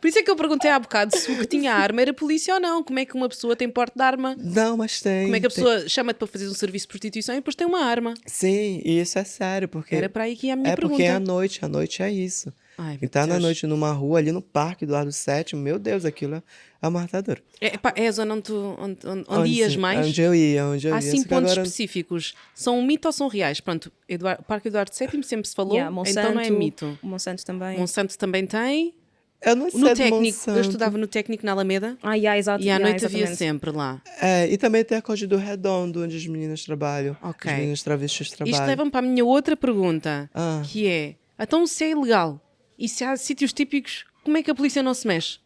Por isso é que eu perguntei há bocado se o que tinha arma era polícia ou não. Como é que uma pessoa tem porte de arma? Não, mas tem. Como é que a tem. pessoa chama-te para fazer um serviço de prostituição e depois tem uma arma? Sim, e isso é sério, porque... Era para aí que ia a minha pergunta. porque é à noite é isso. Ai, E tá meu na Deus. noite numa rua, ali no Parque Eduardo VII, meu Deus, aquilo é matador. É a zona onde ias mais? Onde eu ia. Há Só cinco que pontos agora- específicos. São um mito ou são reais? Pronto, Parque Eduardo VII sempre se falou, Yeah, então não é mito. Monsanto também. Monsanto também tem. Eu não sei No do técnico, Monsanto. eu estudava no técnico na Alameda Exato. e à noite havia exatamente. sempre lá. E também tem a Conde do Redondo, onde as meninas trabalham. Ok. As meninas travestis trabalham. Isto leva-me para a minha outra pergunta, Ah. que é, então se é ilegal e se há sítios típicos, como é que a polícia não se mexe?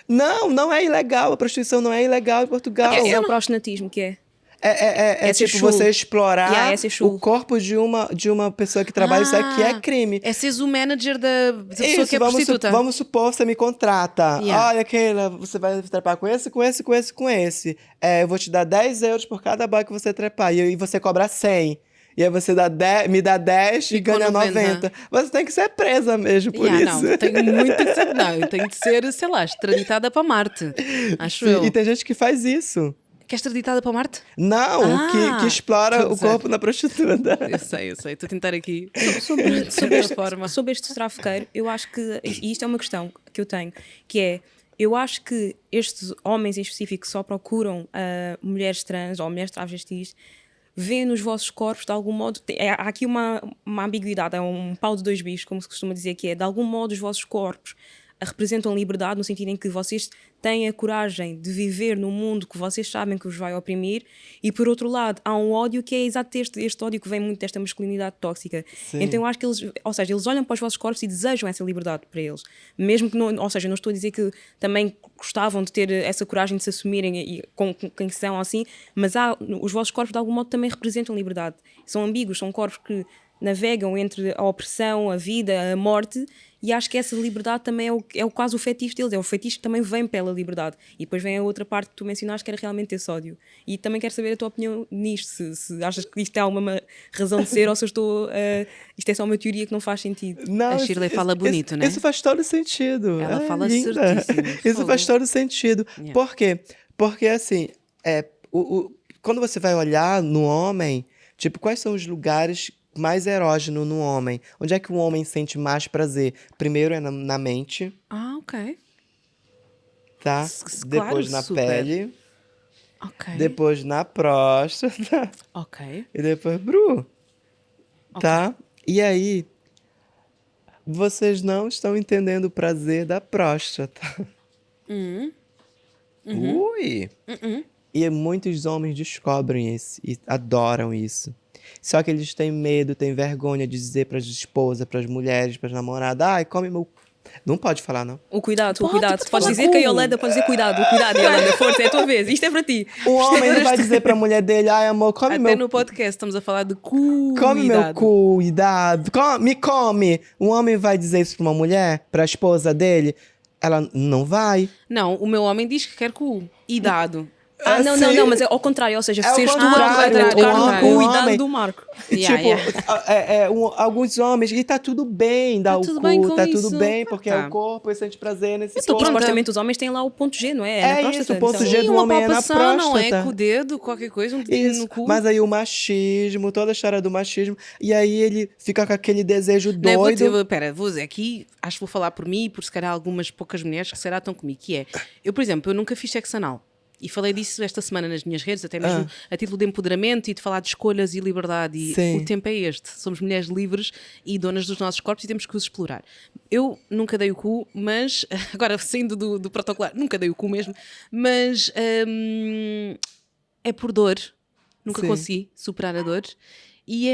Não é ilegal. A prostituição não é ilegal em Portugal. É o proxenatismo que é. É ser tipo chulo. você explorar É ser chulo. o corpo de uma pessoa que trabalha. Isso aqui é crime. É seres o manager da pessoa que é vamos, prostituta. vamos supor, você me contrata. Yeah. Olha, Keila, você vai trepar com esse. Eu vou te dar 10 euros por cada boy que você trepar. E você cobra 100. E aí você me dá 10 e Ficou ganha 90. 90. Você tem que ser presa mesmo por Yeah, isso. não, tenho muito que ser, não, eu tenho de ser, sei lá, extraditada para Marte. Acho Sim, eu. e tem gente que faz isso. Queres extraditada para Marte? Não, que explora estou a o dizer. corpo na prostituta. Eu sei. Estou a tentar aqui. Sobre este trafiqueiro, eu acho que, e isto é uma questão que eu tenho, que é, eu acho que estes homens em específico que só procuram mulheres trans ou mulheres travestis, vêem nos vossos corpos, de algum modo, há aqui uma ambiguidade, é um pau de dois bicos, como se costuma dizer, que é, de algum modo, os vossos corpos representam liberdade, no sentido em que vocês têm a coragem de viver num mundo que vocês sabem que os vai oprimir, e por outro lado há um ódio que é exato este ódio que vem muito desta masculinidade tóxica. Sim. Então eu acho que eles olham para os vossos corpos e desejam essa liberdade para eles, mesmo que não, ou seja, não estou a dizer que também gostavam de ter essa coragem de se assumirem com quem são assim, mas os vossos corpos de algum modo também representam liberdade, são ambíguos, são corpos que navegam entre a opressão, a vida, a morte, e acho que essa liberdade também é quase o fetiche deles, é o fetiche que também vem pela liberdade. E depois vem a outra parte que tu mencionaste, que era realmente esse ódio. E também quero saber a tua opinião nisto, se achas que isto tem alguma razão de ser ou se eu estou... isto é só uma teoria que não faz sentido. Não, A Shirley fala bonito, né? Isso faz todo sentido. Ela fala linda. certíssimo. Isso Fogo. faz todo sentido. Yeah. Por quê? Porque, assim, quando você vai olhar no homem, tipo, quais são os lugares mais erógenos no homem? Onde é que o homem sente mais prazer? Primeiro é na mente, Ok. tá? Claro, Depois na super. pele, Ok. depois na próstata Ok. e depois tá? E aí, vocês não estão entendendo o prazer da próstata. Ui! E muitos homens descobrem isso e adoram isso. Só que eles têm medo, têm vergonha de dizer para as esposas, para as mulheres, para as namoradas: ai, come meu. Não pode falar, não. O cuidado. Pode Tu podes falar dizer que a cu. Yolanda pode dizer cuidado, Yolanda, força, é a tua vez, isto é para ti. O homem não vai dizer pra mulher dele, ai, amor, come Até meu no podcast estamos a falar de cuidado. Come meu cuidado. Me come. Um homem vai dizer isso pra uma mulher, pra esposa dele? Ela não vai. Não, o meu homem diz que quer cu. E dado. Não, mas é ao contrário, ou seja, É ao seres tu contrário, a tocar o no cuidado homem- do Marco. Alguns homens, e tá tudo bem dar Tá o tudo cu, bem com tá isso. tudo bem, porque Tá. é o corpo, ele sente prazer nesse Então, corpo. supostamente os homens têm lá o ponto G, não é? É na isso, próstata. o ponto Então, G do uma homem é na palpação, não é? próstata. Com o dedo, qualquer coisa, um dedinho Isso, no cu. mas aí o machismo, toda a história do machismo, e aí ele fica com aquele desejo Não, eu vou doido. dizer, pera, vou dizer aqui, acho que vou falar por mim e por se calhar algumas poucas mulheres que será estão comigo, que é, eu, por exemplo, eu nunca fiz sexo anal. E falei disso esta semana nas minhas redes, até mesmo a título de empoderamento e de falar de escolhas e liberdade. E Sim. o tempo é este. Somos mulheres livres e donas dos nossos corpos e temos que os explorar. Eu nunca dei o cu, mas, agora saindo do protocolar, nunca dei o cu mesmo, mas é por dor. Nunca Sim. consegui superar a dor. E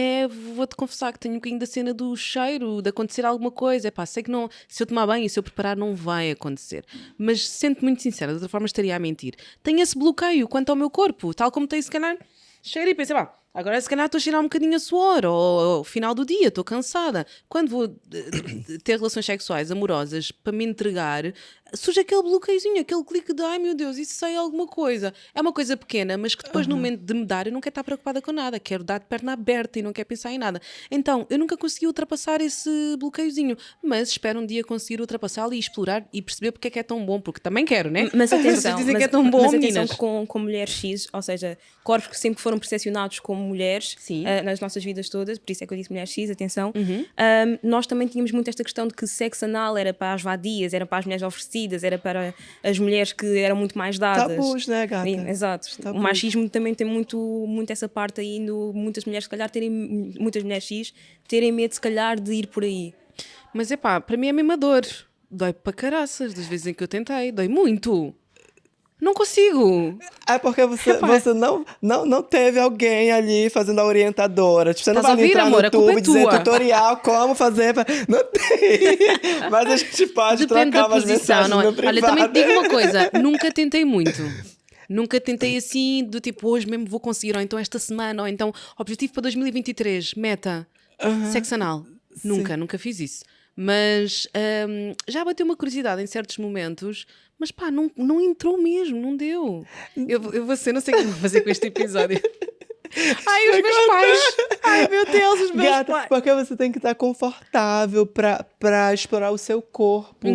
vou-te confessar que tenho um bocadinho da cena do cheiro, de acontecer alguma coisa. Epá, sei que não, se eu tomar banho e se eu preparar não vai acontecer. Mas sendo muito sincera, de outra forma estaria a mentir. Tenho esse bloqueio quanto ao meu corpo, tal como tenho se calhar cheiro e pensei, agora se calhar estou a cheirar um bocadinho a suor, ou ao final do dia, estou cansada. Quando vou ter relações sexuais amorosas para me entregar, surge aquele bloqueiozinho, aquele clique de ai meu Deus, isso sei alguma coisa. É uma coisa pequena, mas que depois no momento de me dar eu não quero estar preocupada com nada, quero dar de perna aberta e não quero pensar em nada. Então, eu nunca consegui ultrapassar esse bloqueiozinho, mas espero um dia conseguir ultrapassá-lo e explorar e perceber porque é que é tão bom, porque também quero, né? Mas atenção, Vocês dizem que é tão bom, mas atenção meninas. que com mulheres X, ou seja, corpos que sempre foram percepcionados como mulheres Sim. nas nossas vidas todas, por isso é que eu disse mulher X, atenção, Uhum. nós também tínhamos muito esta questão de que sexo anal era para as vadias, era para as mulheres oferecidas, era para as mulheres que eram muito mais dadas. Tabus, né, gata? Sim, exato. Tabus. O machismo também tem muito essa parte aí, muitas mulheres, se calhar, muitas mulheres X terem medo, se calhar, de ir por aí. Mas é pá, para mim é a mesma dor. Dói para caraças, das vezes em que eu tentei. Dói muito. Não consigo. É porque você não teve alguém ali fazendo a orientadora. Tipo, você não Estás a vai ouvir, entrar amor? no A culpa YouTube é e dizer tua. tutorial, como fazer. Não tem. Mas a gente pode Depende trocar da umas posição, mensagens não é? no privado. Olha, também te digo uma coisa. Nunca tentei muito. Nunca tentei assim, do tipo, hoje mesmo vou conseguir, ou então esta semana, ou então, objetivo para 2023, meta, sexo anal. Nunca fiz isso. Mas já bateu uma curiosidade em certos momentos, mas pá, não entrou mesmo, não deu. Eu vou ser, não sei o que vou fazer com este episódio. Ai, os meus pais! Ai, meu Deus, os meus Gata, pais! porque você tem que estar confortável pra explorar o seu corpo.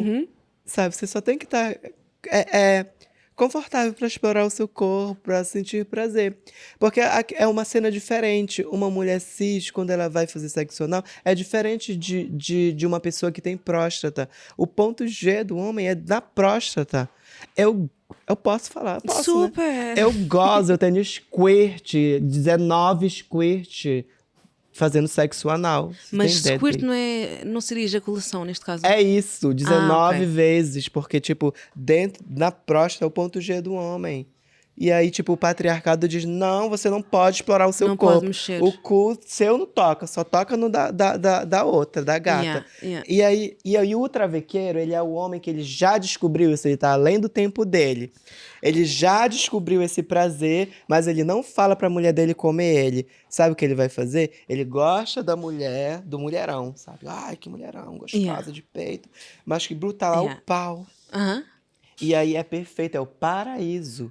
Sabe? Você só tem que estar confortável pra explorar o seu corpo, pra sentir prazer. Porque é uma cena diferente. Uma mulher cis, quando ela vai fazer sexo anal, é diferente de uma pessoa que tem próstata. O ponto G do homem é na próstata. Eu posso falar, posso, Super! né? Eu gozo, eu tenho squirt, 19 squirt fazendo sexo anal. Você Mas tem ideia do squirt não seria ejaculação neste caso? é isso, 19 ok. vezes, porque, tipo, na próstata é o ponto G do homem. E aí, tipo, o patriarcado diz, não, você não pode explorar o seu Não corpo. pode mexer. O cu seu não toca, só toca no da outra, da gata. Yeah. E aí o travequeiro, ele é o homem que ele já descobriu isso, ele tá além do tempo dele. Ele já descobriu esse prazer, mas ele não fala pra mulher dele comer ele. Sabe o que ele vai fazer? Ele gosta da mulher, do mulherão, sabe? Ai, que mulherão, gostosa Yeah. de peito. Mas que bruta lá Yeah. o pau. Aham. E aí é perfeito, é o paraíso.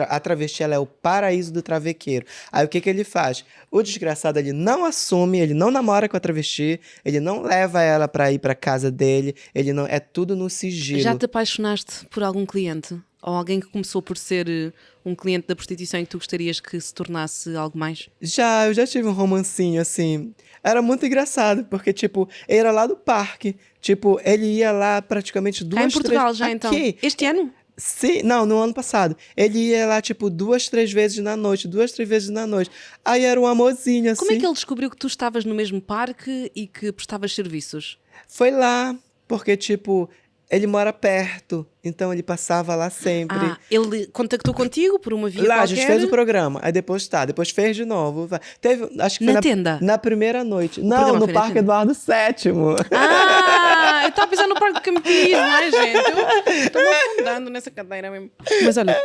A travesti, ela é o paraíso do travequeiro. Aí o que ele faz? O desgraçado, ele não assume, ele não namora com a travesti, ele não leva ela pra ir pra casa dele, ele não, é tudo no sigilo. Já te apaixonaste por algum cliente? Ou alguém que começou por ser um cliente da prostituição e que tu gostarias que se tornasse algo mais? Eu já tive um romancinho, assim. Era muito engraçado, porque, tipo, ele era lá do parque. Tipo, ele ia lá praticamente duas, Cá em Portugal três... já então? Aqui. Este ano? Sim, não, no ano passado. Ele ia lá, tipo, 2, 3 vezes na noite, 2, 3 vezes na noite. Aí era um amorzinho, assim. Como é que ele descobriu que tu estavas no mesmo parque e que prestavas serviços? Foi lá, porque, tipo, ele mora perto. Então ele passava lá sempre. Ah, ele contactou contigo por uma via Lá, a qualquer? gente fez o programa. Aí depois fez de novo. Teve, acho que foi Na tenda? na primeira noite. Não, programa no foi na Parque tenda? Eduardo VII. Ah, eu estava pensando no Parque do Campismo, ai gente, eu estou-me afundando nessa cadeira mesmo. Mas olha,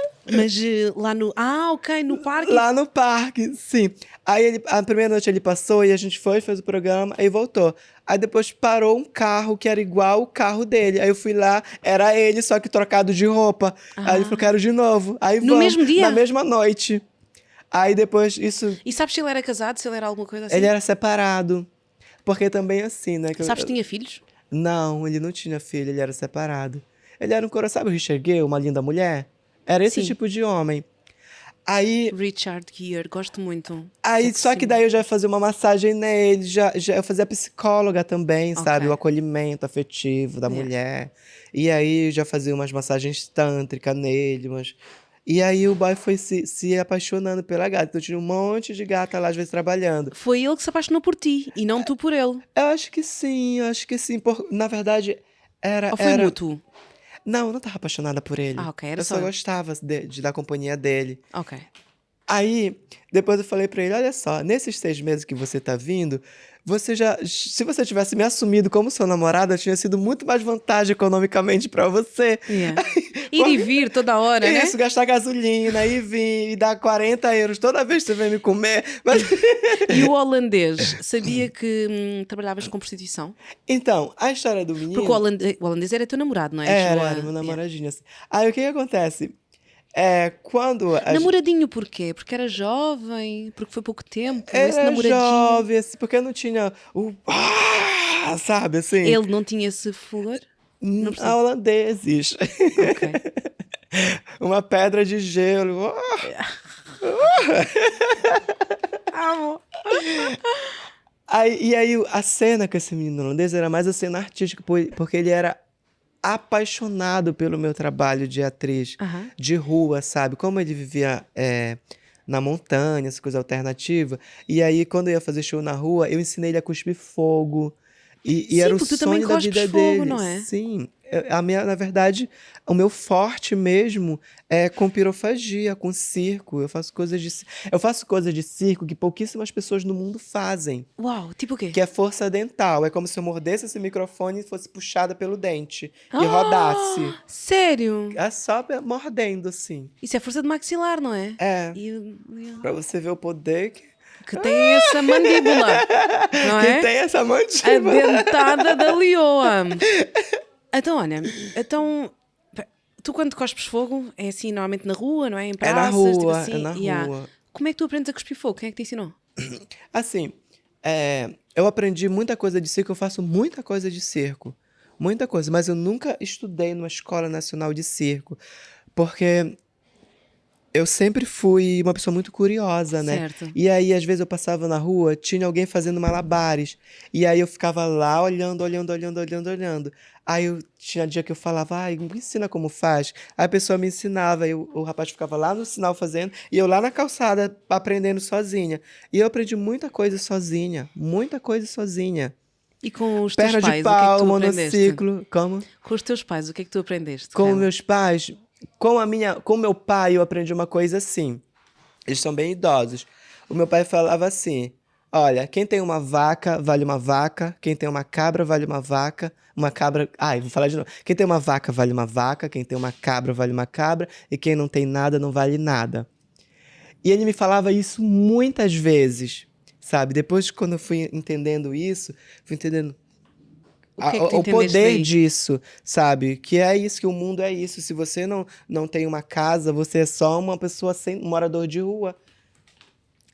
lá no... Ah, ok, no parque. Lá no parque, sim. Aí a primeira noite ele passou e a gente fez o programa, aí voltou. Aí depois parou um carro que era igual o carro dele. Aí eu fui lá, era ele, só que trocado de roupa. Aí ele falou, quero de novo. Aí No mesmo dia? Na mesma noite. Aí depois isso... E sabes se ele era casado, se ele era alguma coisa assim? Ele era separado. Porque também assim, né? Sabes se tinha filhos? Não, ele não tinha filho, ele era separado. Ele era um coração, sabe o Richard Gere, Uma Linda Mulher? Era esse Sim. tipo de homem. Aí, Richard Gere, gosto muito. só que daí eu já fazia uma massagem nele, já eu fazia psicóloga também, sabe? Ok. O acolhimento afetivo da mulher. E aí eu já fazia umas massagens tântricas nele, E aí o boy foi se apaixonando pela gata. Então tinha um monte de gata lá, às vezes, trabalhando. Foi ele que se apaixonou por ti e não tu por ele. Eu acho que sim, eu acho que sim. Na verdade, Ou foi mútuo? Não, eu não tava apaixonada por ele. Ah, ok, era eu só só gostava da companhia dele. Ok. Aí, depois eu falei pra ele, olha só, nesses 6 meses que você tá vindo, se você tivesse me assumido como sua namorada, tinha sido muito mais vantagem economicamente pra você. Yeah. Ir e vir toda hora, né? Isso, gastar gasolina, ir vir, e dar 40 euros toda vez que você vem me comer. Mas... E o holandês sabia que trabalhavas com prostituição? Então, a história do menino... Porque o holandês era teu namorado, não é? Era meu namoradinho, assim. Aí, o que acontece? Quando... Namoradinho por quê? Porque era jovem? Porque foi pouco tempo? Esse Era namoradinho? jovem, assim, porque não tinha o... sabe, assim? Ele não tinha esse fulor? Não percebi. Holandeses. Ok. Uma pedra de gelo. Amo. E aí, a cena com esse menino holandês era mais a cena artística, porque ele era apaixonado pelo meu trabalho de atriz Aham. de rua, sabe? Como ele vivia na montanha, essa coisa alternativa. E aí, quando eu ia fazer show na rua, eu ensinei ele a cuspir fogo. E Sim, era o porque tu também sonho da cuspes vida fogo, dele. não é? Sim. Na verdade, o meu forte mesmo é com pirofagia, com circo. Eu faço coisas de circo que pouquíssimas pessoas no mundo fazem. Uau, tipo o quê? Que é força dental. É como se eu mordesse esse microfone e fosse puxada pelo dente. E rodasse. Sério? É só mordendo, assim. Isso é força de maxilar, não é? É. E, Pra você ver o poder que tem essa mandíbula, não que é? tem essa A mandíbula. dentada da leoa. Então, olha, tu quando cospes fogo, é assim, normalmente na rua, não é? Em É praças, na tipo rua, assim. é na Yeah. rua. Como é que tu aprendes a cuspir fogo? Quem é que te ensinou? Assim, eu aprendi muita coisa de circo, eu faço muita coisa de circo. Muita coisa, mas eu nunca estudei numa escola nacional de circo. Porque eu sempre fui uma pessoa muito curiosa, né? Certo. E aí, às vezes, eu passava na rua, tinha alguém fazendo malabares. E aí eu ficava lá olhando. Aí tinha dia que eu falava, me ensina como faz. Aí a pessoa me ensinava, e o rapaz ficava lá no sinal fazendo, e eu lá na calçada aprendendo sozinha. E eu aprendi muita coisa sozinha. E com os Perna teus pais, de o que é que pau, tu aprendeste? monociclo. Como? Com os teus pais, o que é que tu aprendeste? Com Carla? meus pais, com meu pai, eu aprendi uma coisa assim. Eles são bem idosos. O meu pai falava assim: olha, quem tem uma vaca vale uma vaca, quem tem uma cabra vale uma vaca, uma cabra. Vou falar de novo. Quem tem uma vaca vale uma vaca, quem tem uma cabra vale uma cabra, e quem não tem nada não vale nada. E ele me falava isso muitas vezes, sabe? Depois, quando eu fui entendendo isso, fui entendendo O que é que tu o entendeste poder daí? disso, sabe? Que é isso, que o mundo é isso. Se você não tem uma casa, você é só uma pessoa um morador de rua.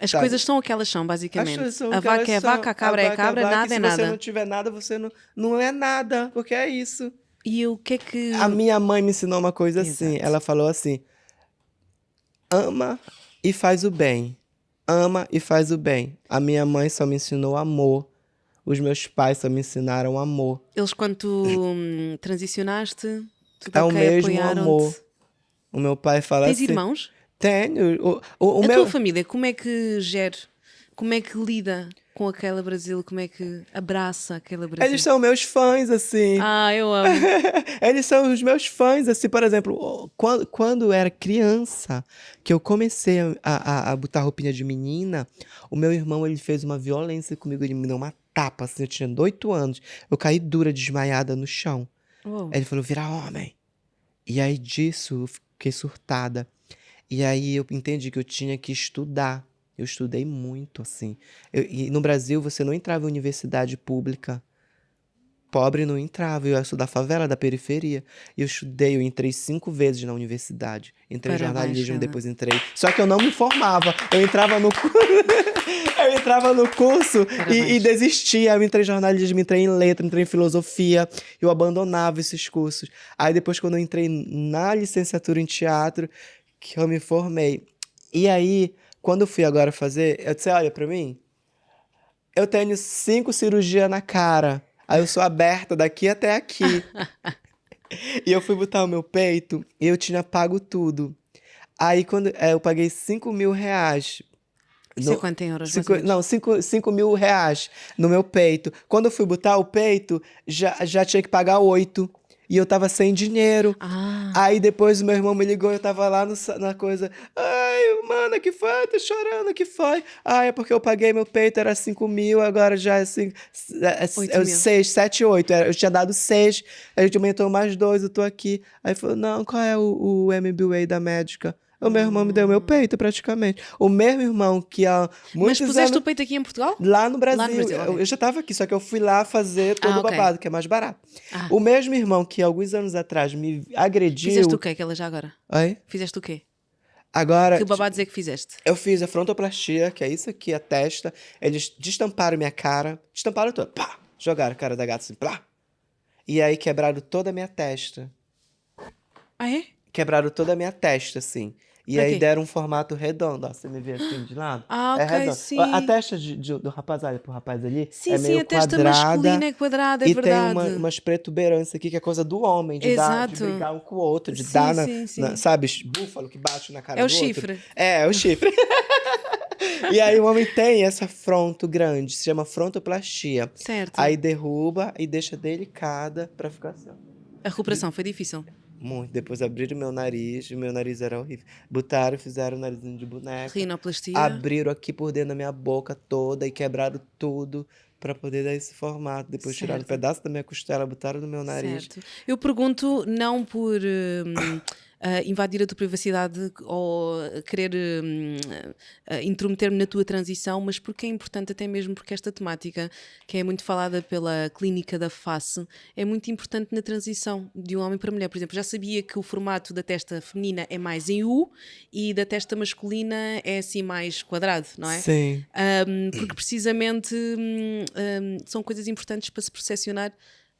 As sabe? coisas são o que elas são, As basicamente. coisas são A o que vaca elas é são. vaca, a cabra é vaca cabra, vaca, nada e é se nada. você não tiver nada, você não é nada, porque é isso. E o que é que... A minha mãe me ensinou uma coisa assim. Exato. Ela falou assim: ama e faz o bem. Ama e faz o bem. A minha mãe só me ensinou amor. Os meus pais só me ensinaram amor. Eles, quando tu transicionaste, tudo É o ok, mesmo apoiaram-te. amor. O meu pai fala Tens assim... irmãos? Tenho. O A meu... tua família, como é que gera? Como é que lida com aquela Brasil? Como é que abraça aquela Brasil? Eles são meus fãs, assim. Ah, eu amo. Eles são os meus fãs, assim, por exemplo, quando eu era criança, que eu comecei a botar roupinha de menina, o meu irmão, ele fez uma violência comigo, ele me deu uma tapa, assim, eu tinha 8 anos, eu caí dura, desmaiada no chão. Uou. Aí ele falou, vira homem. E aí disso, eu fiquei surtada. E aí eu entendi que eu tinha que estudar. Eu estudei muito, assim. E no Brasil, você não entrava em universidade pública. Pobre não entrava, eu sou da favela, da periferia. E eu estudei, eu entrei 5 vezes na universidade. Entrei em Parabéns, jornalismo, Sheila. depois entrei. Só que eu não me formava. Eu entrava no eu entrava no curso Parabéns. e desistia. Eu entrei em jornalismo, entrei em letra, entrei em filosofia. Eu abandonava esses cursos. Aí depois, quando eu entrei na licenciatura em teatro, que eu me formei. E aí, quando eu fui agora fazer, eu disse, olha pra mim, eu tenho 5 cirurgias na cara. Aí eu sou aberta daqui até aqui. E eu fui botar o meu peito e eu tinha pago tudo. Aí quando eu paguei 5 mil reais. Isso é quanto em euros, mais ou menos? Não, 5 mil reais no meu peito. Quando eu fui botar o peito, já tinha que pagar 8. E eu tava sem dinheiro. Ah, Aí depois o meu irmão me ligou, eu tava lá na coisa. Ai, mano, que foi? Tô chorando, que foi? Ai, é porque eu paguei meu peito, era 5 mil, agora já é 8 mil. 6, 7, 8. Eu tinha dado 6, a gente aumentou mais 2, eu tô aqui. Aí falou, não, qual é o MBA da médica? O meu irmão me deu meu peito, praticamente. O mesmo irmão que há mas muitos puseste anos... o peito aqui em Portugal? Lá no Brasil. Lá no Brasil, ok. Eu já tava aqui, só que eu fui lá fazer todo o ok. babado, que é mais barato. Ah. O mesmo irmão que alguns anos atrás me agrediu... Fizeste o quê, aquela já agora? Oi? Fizeste o quê? Agora, Que babado dizer que fizeste? eu fiz a frontoplastia, que é isso aqui, a testa. Eles destamparam minha cara. Destamparam toda. Pá! Jogaram a cara da gata assim, plá! E aí quebraram toda a minha testa. Ah, é? Quebraram toda a minha testa, assim. E Pra aí quê? deram um formato redondo. Ó, você me vê assim de lado? Ah, É ok, redondo. sim. A testa do rapaz, olha pro rapaz ali, Sim, é sim, meio a testa quadrada. masculina é quadrada, é E tem verdade. umas protuberâncias aqui, que é coisa do homem, de Exato. brigar um com o outro, de Sim, dar sim. sabe, búfalo que bate na cara É o do outro. chifre. É o chifre. E aí o homem tem essa fronto grande, se chama frontoplastia. Certo. Aí derruba e deixa delicada pra ficar assim, ó. A recuperação foi difícil. Muito. Depois abriram meu nariz era horrível. Botaram, fizeram o narizinho de boneca. Rinoplastia. Abriram aqui por dentro da minha boca toda e quebraram tudo pra poder dar esse formato. Depois tiraram um Certo. pedaço da minha costela, botaram no meu nariz. Certo. Eu pergunto não por invadir a tua privacidade ou querer intrometer-me na tua transição, mas porque é importante, até mesmo porque esta temática, que é muito falada pela clínica da face, é muito importante na transição de um homem para mulher. Por exemplo, já sabia que o formato da testa feminina é mais em U e da testa masculina é assim mais quadrado, não é? Sim. Porque precisamente são coisas importantes para se percepcionar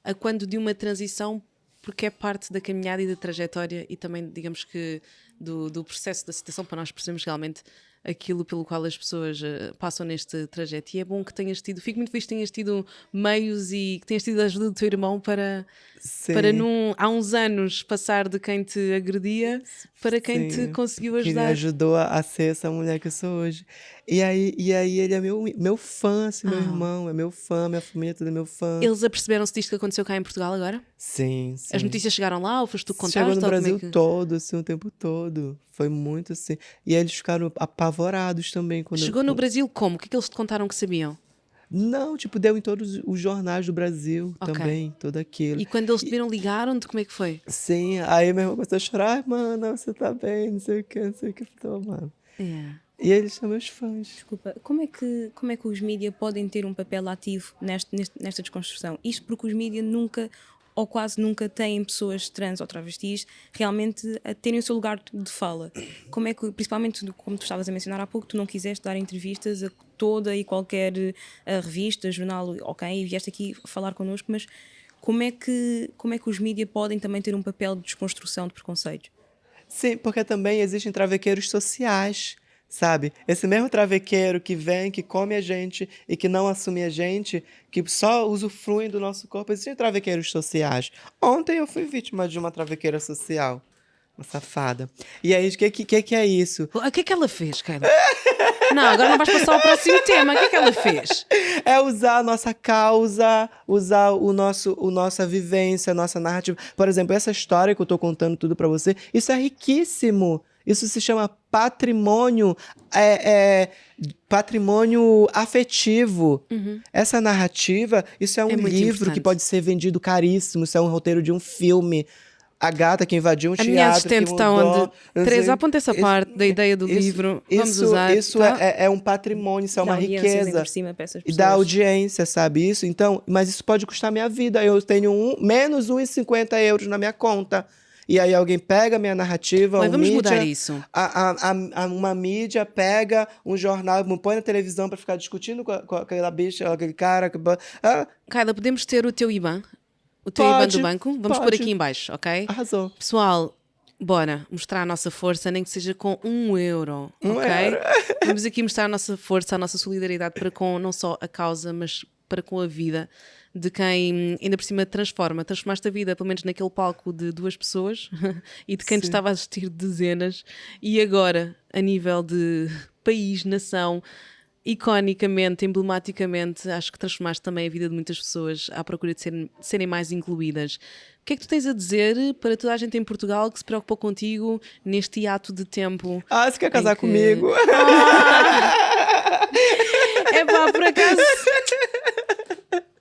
a quando de uma transição, porque é parte da caminhada e da trajetória e também, digamos que, do processo da situação, para nós percebermos realmente aquilo pelo qual as pessoas passam neste trajeto. E é bom que tenhas tido, fico muito feliz que tenhas tido meios e que tenhas tido a ajuda do teu irmão para Sim. há uns anos passar de quem te agredia para quem te Sim. conseguiu Que me ajudar. ajudou a ser essa mulher que eu sou hoje. E aí ele é meu fã, assim, meu irmão, é meu fã, minha família toda é meu fã. Eles aperceberam-se disto que aconteceu cá em Portugal agora? Sim, sim. As notícias chegaram lá ou foste tu que contaste? Chegou no ou como é Brasil que... todo, assim, o tempo todo. Foi muito assim. E aí eles ficaram apavorados também quando Chegou no Brasil como? O que é que eles te contaram que sabiam? Não, tipo, deu em todos os jornais do Brasil Ok. também, tudo aquilo. E quando eles te viram, ligaram-te? Como é que foi? Sim, aí meu irmão começou a chorar, ai, mano, você tá bem, não sei o que, não sei o que. Tô, mano. Yeah. E eles são meus fãs. Desculpa, como é que os mídias podem ter um papel ativo nesta desconstrução? Isto porque os mídias nunca, ou quase nunca, têm pessoas trans ou travestis realmente a terem o seu lugar de fala. Como é que, principalmente como tu estavas a mencionar há pouco, tu não quiseste dar entrevistas a toda e qualquer revista, jornal, ok, e vieste aqui falar connosco, mas como é que os mídias podem também ter um papel de desconstrução de preconceitos? Sim, porque também existem travequeiros sociais, sabe? Esse mesmo travequeiro que vem, que come a gente e que não assume a gente, que só usufruem do nosso corpo, existem travequeiros sociais. Ontem eu fui vítima de uma travequeira social. Uma safada. E aí, o que é isso? O que é que ela fez, Keila? Não, agora não vais passar ao próximo tema. O que é que ela fez? É usar a nossa causa, usar nossa vivência, a nossa narrativa. Por exemplo, essa história que eu tô contando tudo pra você, isso é riquíssimo. Isso se chama patrimônio, patrimônio afetivo. Essa narrativa, isso é um muito livro importante. que pode ser vendido caríssimo, isso é um roteiro de um filme. A gata que invadiu um A minha teatro, assistente que está mudou. onde? Teresa, aponta essa parte da ideia do livro. Vamos usar. Isso tá? é um patrimônio, isso é Dá uma audiências ainda riqueza. por cima para essas E dá pessoas. audiência, sabe isso? Então, mas isso pode custar minha vida. Eu tenho menos 1,50 euros na minha conta. E aí alguém pega a minha narrativa, Ué, um vamos mídia, mudar isso. uma mídia pega um jornal, me põe na televisão para ficar discutindo com aquela bicha, aquele cara. Keila, podemos ter o teu IBAN? O teu IBAN do banco? Vamos pôr pode. aqui em baixo, ok? Arrasou. Pessoal, bora mostrar a nossa força, nem que seja com 1 euro, ok? euro. Vamos aqui mostrar a nossa força, a nossa solidariedade para com não só a causa, mas para com a vida de quem ainda por cima transformaste a vida, pelo menos naquele palco de 2 pessoas e de quem te estava a assistir dezenas, e agora, a nível de país, nação, iconicamente, emblematicamente, acho que transformaste também a vida de muitas pessoas à procura de serem mais incluídas. O que é que tu tens a dizer para toda a gente em Portugal que se preocupou contigo neste ato de tempo? Você quer casar que- comigo? É pá, por acaso.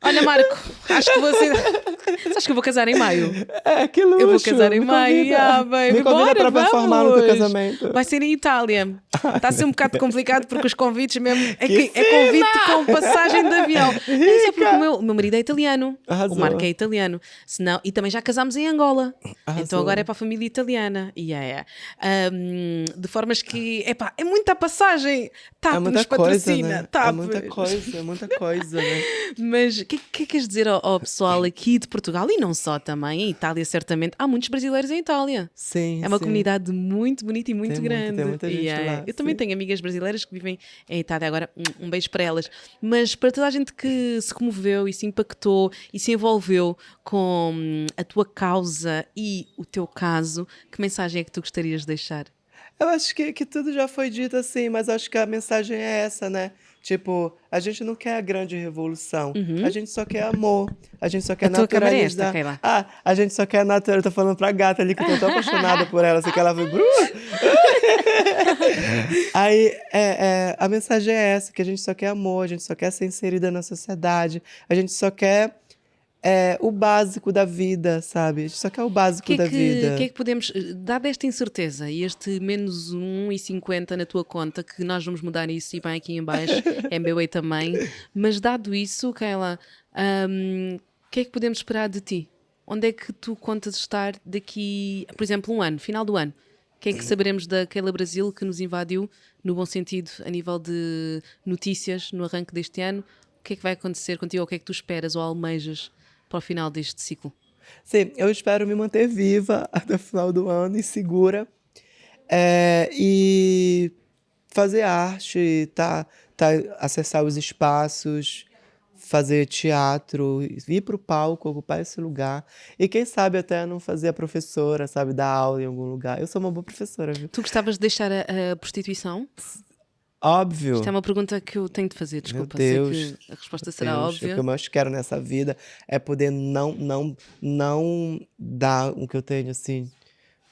Olha, Marco, acho que acho que eu vou casar em maio. Que luxo. Eu vou casar em Me maio. convida. Yeah, baby. Me convida Bora, para performar no teu vamos. casamento. Vai ser em Itália. Está a ser um bocado complicado porque os convites mesmo. É convite com passagem de avião. Isso é porque o meu marido é italiano. Arrasou. O Marco é italiano. Senão, e também já casámos em Angola. Arrasou. Então agora é para a família italiana. De formas que. Epá, é muita passagem. Tá, É nos muita coisa, patrocina. né? Tá, É muita coisa, né? mas o que queres dizer ao pessoal aqui de Portugal e não só também, em Itália certamente, há muitos brasileiros em Itália. Sim, É uma sim. comunidade muito bonita e muito grande. tem muita gente lá, Eu também sim. tenho amigas brasileiras que vivem em Itália agora, um beijo para elas. Mas para toda a gente que se comoveu e se impactou e se envolveu com a tua causa e o teu caso, que mensagem é que tu gostarias de deixar? Eu acho que tudo já foi dito assim, mas acho que a mensagem é essa, né? Tipo, a gente não quer a grande revolução. A gente só quer amor. A gente só quer A tua câmera é esta, naturalizar. Keila. A gente só quer naturalizar. Eu tô falando pra gata ali que eu tô tão apaixonada por ela, assim que ela foi. Aí, a mensagem é essa, que a gente só quer amor, a gente só quer ser inserida na sociedade, a gente só quer o básico da vida, sabe? A gente só quer o básico da vida. O que é que podemos, dada esta incerteza e este menos 1,50 na tua conta, que nós vamos mudar isso e bem aqui em baixo, MBWay também, mas dado isso, Keila, o que é que podemos esperar de ti? Onde é que tu contas estar daqui, por exemplo, um ano, final do ano? O que é que saberemos da Keila Brasil que nos invadiu, no bom sentido, a nível de notícias, no arranque deste ano? O que é que vai acontecer contigo? Ou o que é que tu esperas ou almejas para o final deste ciclo? Sim, eu espero me manter viva até o final do ano e segura. E fazer arte, acessar os espaços, fazer teatro, ir pro palco, ocupar esse lugar. E quem sabe até não fazer a professora, sabe, dar aula em algum lugar. Eu sou uma boa professora, viu? Tu gostavas de deixar a prostituição? Óbvio. Isto é uma pergunta que eu tenho de fazer, desculpa. Deus, Sei que a resposta será O óbvia. que eu mais quero nessa vida é poder não dar o que eu tenho, assim,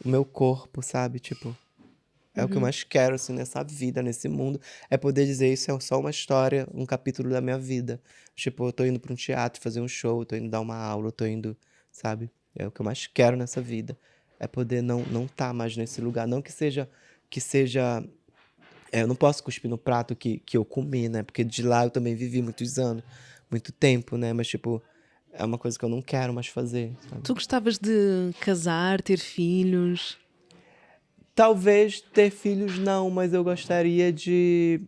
o meu corpo, sabe? Tipo, é o que eu mais quero, assim, nessa vida, nesse mundo. É poder dizer isso é só uma história, um capítulo da minha vida. Tipo, eu tô indo pra um teatro fazer um show, eu tô indo dar uma aula, eu tô indo, sabe? É o que eu mais quero nessa vida. É poder não tá mais nesse lugar. Não que seja... eu não posso cuspir no prato que eu comi, né? Porque de lá eu também vivi muitos anos, muito tempo, né? Mas, tipo, é uma coisa que eu não quero mais fazer, sabe? Tu gostavas de casar, ter filhos? Talvez ter filhos não, mas eu gostaria de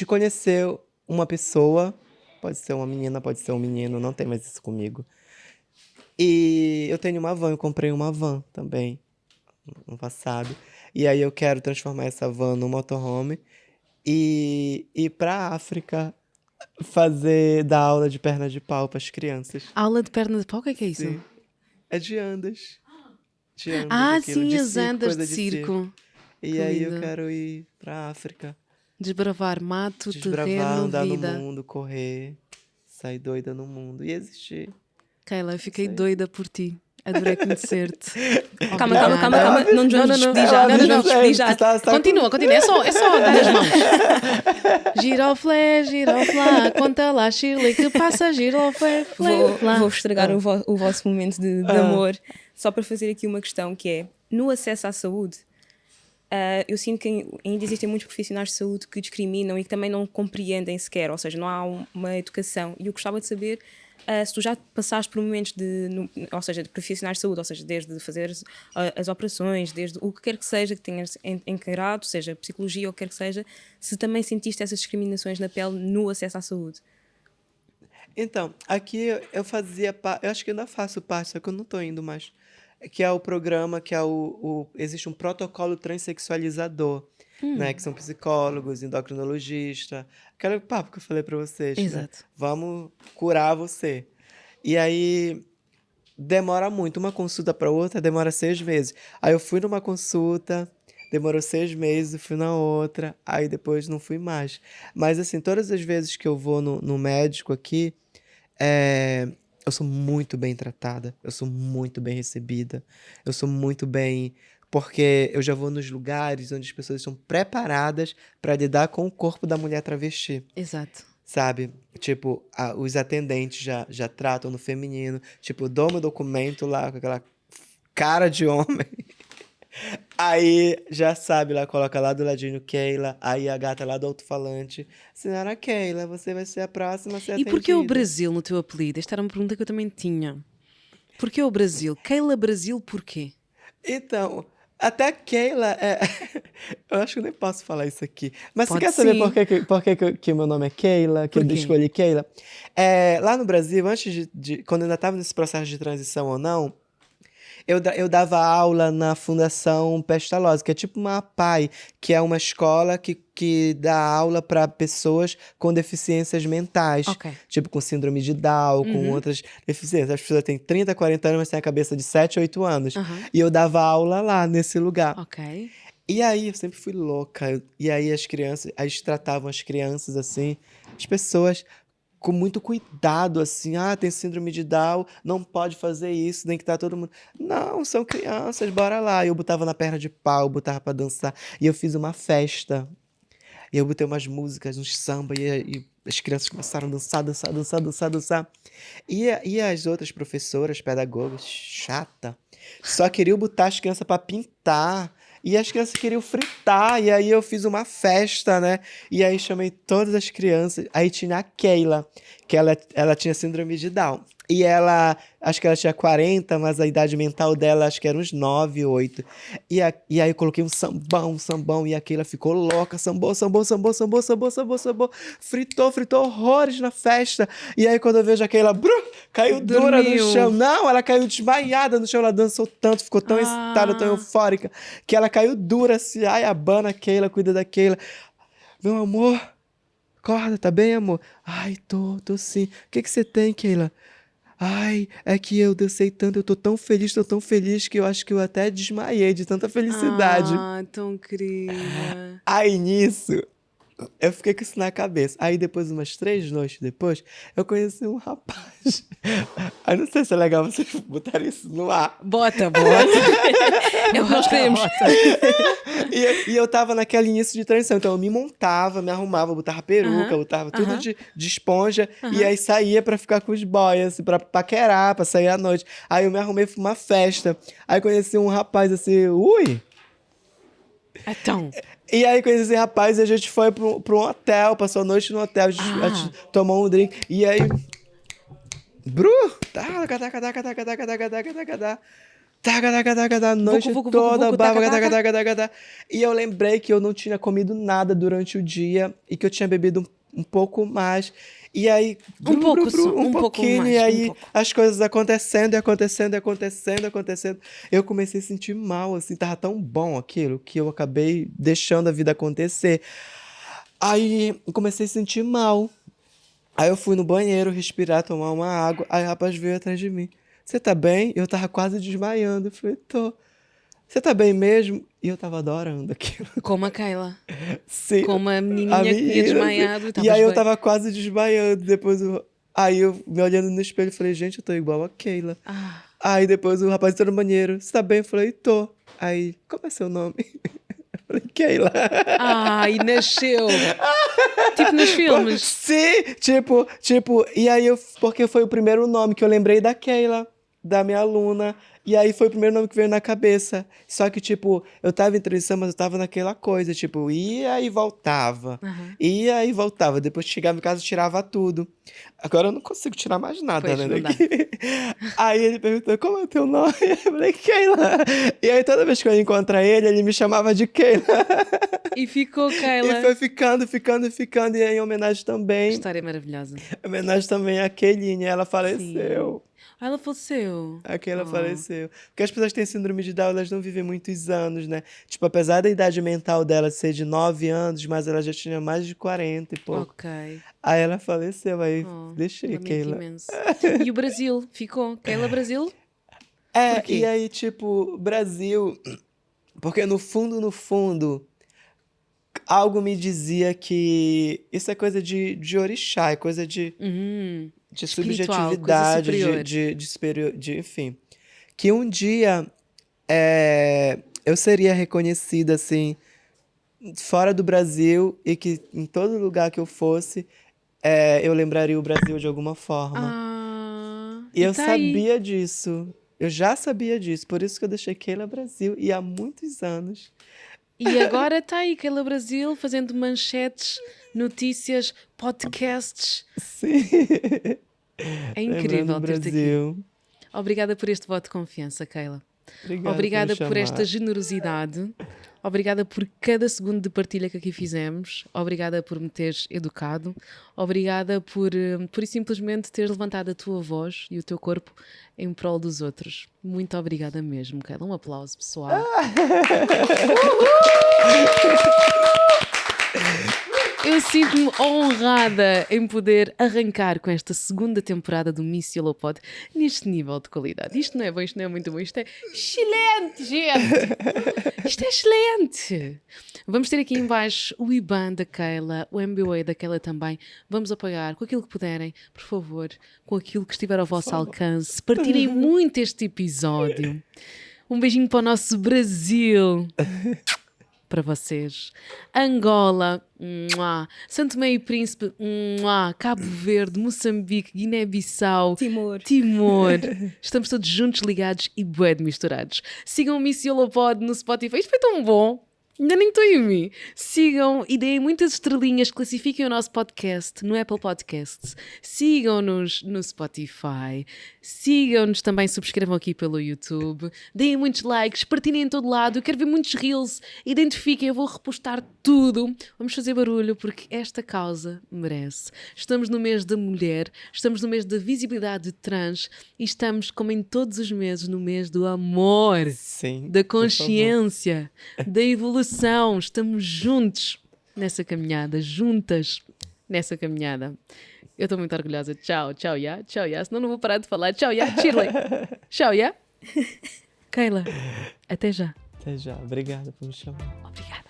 conhecer uma pessoa. Pode ser uma menina, pode ser um menino, não tem mais isso comigo. E eu tenho uma van, eu comprei uma van também, no passado. E aí eu quero transformar essa van num motorhome e ir pra África dar aula de perna de pau pras crianças. Aula de perna de pau, o que é isso? Sim. É de andas. de andas, Ah, aquilo, sim, de as circo, andas coisa de de circo. circo. E Que aí eu lindo. quero ir pra África, Desbravar mato, desbravar, terreno, andar no vida. mundo, correr, sair doida no mundo e existir. Keila, eu Não fiquei sei. doida por ti. Adorei conhecer-te. Calma, calma, calma, Obrigada. Eu calma. avisei, Não nos Não, vamos não, não. despedir eu já. Não, não, Não nos não. vamos despedir avisei, já. tu tá Continua, continua. É só dar as mãos. Giroflé, giroflá, conta lá, Shirley, que passa giroflé, flé, flá. Vou estragar o vosso momento de Ah. amor, só para fazer aqui uma questão que é, no acesso à saúde, eu sinto que ainda existem muitos profissionais de saúde que discriminam e que também não compreendem sequer, ou seja, não há uma educação. E eu gostava de saber se tu já passaste por momentos ou seja, de profissionais de saúde, ou seja, desde fazer as operações, desde o que quer que seja que tenhas encarado, seja psicologia ou o que quer que seja, se também sentiste essas discriminações na pele no acesso à saúde. Então, aqui eu fazia parte, eu acho que ainda faço parte, só que eu não tô indo mais. Que é o programa, que é existe um protocolo transexualizador, né? Que são psicólogos, endocrinologista, aquele papo que eu falei pra vocês, né? Exato. Vamos curar você. E aí demora muito, uma consulta pra outra demora 6 meses. Aí eu fui numa consulta, demorou 6 meses, eu fui na outra, aí depois não fui mais. Mas assim, todas as vezes que eu vou no médico aqui, é, eu sou muito bem tratada, eu sou muito bem recebida, eu sou muito bem. Porque eu já vou nos lugares onde as pessoas estão preparadas para lidar com o corpo da mulher travesti, Exato. sabe? Tipo, os atendentes já tratam no feminino. Tipo, eu dou meu documento lá com aquela cara de homem. Aí já sabe, lá coloca lá do ladinho Keila, aí a gata lá do alto-falante. Senhora Keila, você vai ser a próxima a ser E porquê o atendida. Brasil no teu apelido? Esta era uma pergunta que eu também tinha. Porquê o Brasil? Keila Brasil, porquê? Então, até Keila é. Eu acho que eu nem posso falar isso aqui. Mas você Pode quer saber sim. por que meu nome é Keila? Que Por eu quê? escolhi Keila? Lá no Brasil, antes quando eu ainda estava nesse processo de transição ou não, eu dava aula na Fundação Pestalozzi, que é tipo uma APAE, que é uma escola que dá aula para pessoas com deficiências mentais. Ok. Tipo, com síndrome de Down, com outras deficiências. As pessoas têm 30, 40 anos, mas têm a cabeça de 7, 8 anos. Aham. E eu dava aula lá, nesse lugar. Ok. E aí, eu sempre fui louca. E aí, as crianças, a gente tratavam as crianças assim, as pessoas com muito cuidado, assim. Ah, tem síndrome de Down, não pode fazer isso, tem que estar todo mundo. Não, são crianças, bora lá. E eu botava na perna de pau, botava pra dançar. E eu fiz uma festa. E eu botei umas músicas, uns samba, e as crianças começaram a dançar, dançar, dançar, dançar, dançar. E as outras professoras, pedagogas, chata, só queriam botar as crianças pra pintar. E as crianças queriam fritar. E aí eu fiz uma festa, né? E aí chamei todas as crianças. Aí tinha a Keila, que ela tinha síndrome de Down. E ela, acho que ela tinha 40, mas a idade mental dela acho que era uns 9, 8. E aí eu coloquei um sambão, e a Keila ficou louca, sambou, sambou, sambou, sambou, sambou, sambou, sambou, fritou horrores na festa. E aí quando eu vejo a Keila, caiu dura no Dormiu. chão. Não, ela caiu desmaiada no chão, ela dançou tanto, ficou tão excitada, tão eufórica, que ela caiu dura assim. Ai, abana a Keila, cuida da Keila. Meu amor, acorda, tá bem, amor? Ai, tô sim. O que você tem, Keila? Ai, é que eu dancei tanto, eu tô tão feliz que eu acho que eu até desmaiei de tanta felicidade. Ah, tão querida. Aí nisso, eu fiquei com isso na cabeça. Aí depois, umas 3 noites depois, eu conheci um rapaz. Aí não sei se é legal vocês botarem isso no ar. Bota. Nós queremos. E eu tava naquele início de transição, então eu me montava, me arrumava, botava peruca, botava tudo de esponja, e aí saía pra ficar com os boys, assim, pra paquerar, pra sair à noite. Aí eu me arrumei pra uma festa, aí conheci um rapaz assim, ui! Então. E aí conheci esse rapaz e a gente foi pra um hotel, passou a noite no hotel, a gente tomou um drink, e aí... A noite toda, e eu lembrei que eu não tinha comido nada durante o dia e que eu tinha bebido um pouco mais. E aí, Um pouco só, um um pouco pouquinho, mais, e um aí pouco. as coisas acontecendo. Eu comecei a sentir mal, assim, tava tão bom aquilo que eu acabei deixando a vida acontecer. Aí eu comecei a sentir mal. Aí eu fui no banheiro respirar, tomar uma água. Aí o rapaz veio atrás de mim. Você tá bem? Eu tava quase desmaiando. Eu falei, tô. você tá bem mesmo? E eu tava adorando aquilo. Como a Keila. Sim. Como a menininha A que tinha menina, desmaiado. E aí eu bem. tava quase desmaiando. Depois aí eu me olhando no espelho, falei, gente, eu tô igual a Keila. Ah, Aí depois o rapaz entrou no banheiro, você tá bem? Eu falei, tô. Aí, como é seu nome? Eu falei, Keila. e nasceu. Tipo nos filmes. Sim, tipo, e aí porque foi o primeiro nome que eu lembrei da Keila, da minha aluna, e aí foi o primeiro nome que veio na cabeça. Só que, tipo, eu tava em transição, mas eu tava naquela coisa, tipo, ia e voltava, Aham. ia e voltava. Depois que chegava em casa, eu tirava tudo. Agora eu não consigo tirar mais nada, Pois, né, não dá. daqui. Aí ele perguntou, como é o teu nome? Eu falei, Keila. E aí toda vez que eu ia encontrar ele me chamava de Keila. E ficou E Keila. foi ficando, e aí em homenagem também, História maravilhosa. à Keline, ela faleceu. Ela faleceu. A Keila Oh. faleceu. Porque as pessoas que têm síndrome de Down, elas não vivem muitos anos, né? Tipo, apesar da idade mental dela ser de 9 anos, mas ela já tinha mais de 40 e pouco. Ok. Aí ela faleceu, aí Oh, deixei, lamento Keila. imenso. E o Brasil? Ficou? Keila Brasil? É, Por quê? e aí, tipo, Brasil... Porque no fundo, algo me dizia que isso é coisa de orixá, é coisa de Espiritual, coisa subjetividade, superior. de superior, enfim. Que um dia eu seria reconhecida, assim, fora do Brasil e que em todo lugar que eu fosse, eu lembraria o Brasil de alguma forma. E eu tá aí. sabia disso. Eu já sabia disso. Por isso que eu deixei Keila Brasil. E há muitos anos. E agora está aí Keila Brasil fazendo manchetes, notícias, podcasts. Sim. É incrível Lembrando o ter-te aqui. Brasil. Obrigada por este voto de confiança, Keila. Obrigado Obrigada por me por esta chamar. generosidade. Obrigada por cada segundo de partilha que aqui fizemos. Obrigada por me teres educado. Obrigada por simplesmente teres levantado a tua voz e o teu corpo em prol dos outros. Muito obrigada mesmo, Keila. Um aplauso, pessoal. Eu sinto-me honrada em poder arrancar com esta segunda temporada do Miss Yellow Pod neste nível de qualidade. Isto não é bom, isto não é muito bom, isto é excelente, gente! Isto é excelente! Vamos ter aqui em baixo o IBAN da Keila, o MBWay da Keila também. Vamos apoiar com aquilo que puderem, por favor, com aquilo que estiver ao vosso alcance. Partilhem muito este episódio. Um beijinho para o nosso Brasil. Para vocês. Angola, mua. Santo Tomé e Príncipe, mua. Cabo Verde, Moçambique, Guiné-Bissau, Timor. Estamos todos juntos, ligados e bué de misturados. Sigam o Miss Yellow Pod no Spotify. Isto foi tão bom. Ainda nem estou em mim. Sigam e deem muitas estrelinhas, classifiquem o nosso podcast no Apple Podcasts. Sigam-nos no Spotify. Sigam-nos também, subscrevam aqui pelo YouTube. Deem muitos likes, partilhem em todo lado. Eu quero ver muitos reels. Identifiquem, eu vou repostar tudo. Vamos fazer barulho porque esta causa merece. Estamos no mês da mulher, estamos no mês da visibilidade trans e estamos, como em todos os meses, no mês do amor. Sim. Da por favor. consciência, da evolução. Estamos juntos nessa caminhada, juntas nessa caminhada. Eu estou muito orgulhosa. Tchau, tchau, ya, tchau, ya. Senão não vou parar de falar. Tchau, ya, Shirley. Tchau, ya. Keila, até já. Até já. Obrigada por me chamar. Obrigada.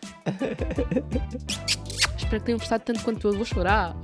Espero que tenham gostado tanto quanto eu. Vou chorar.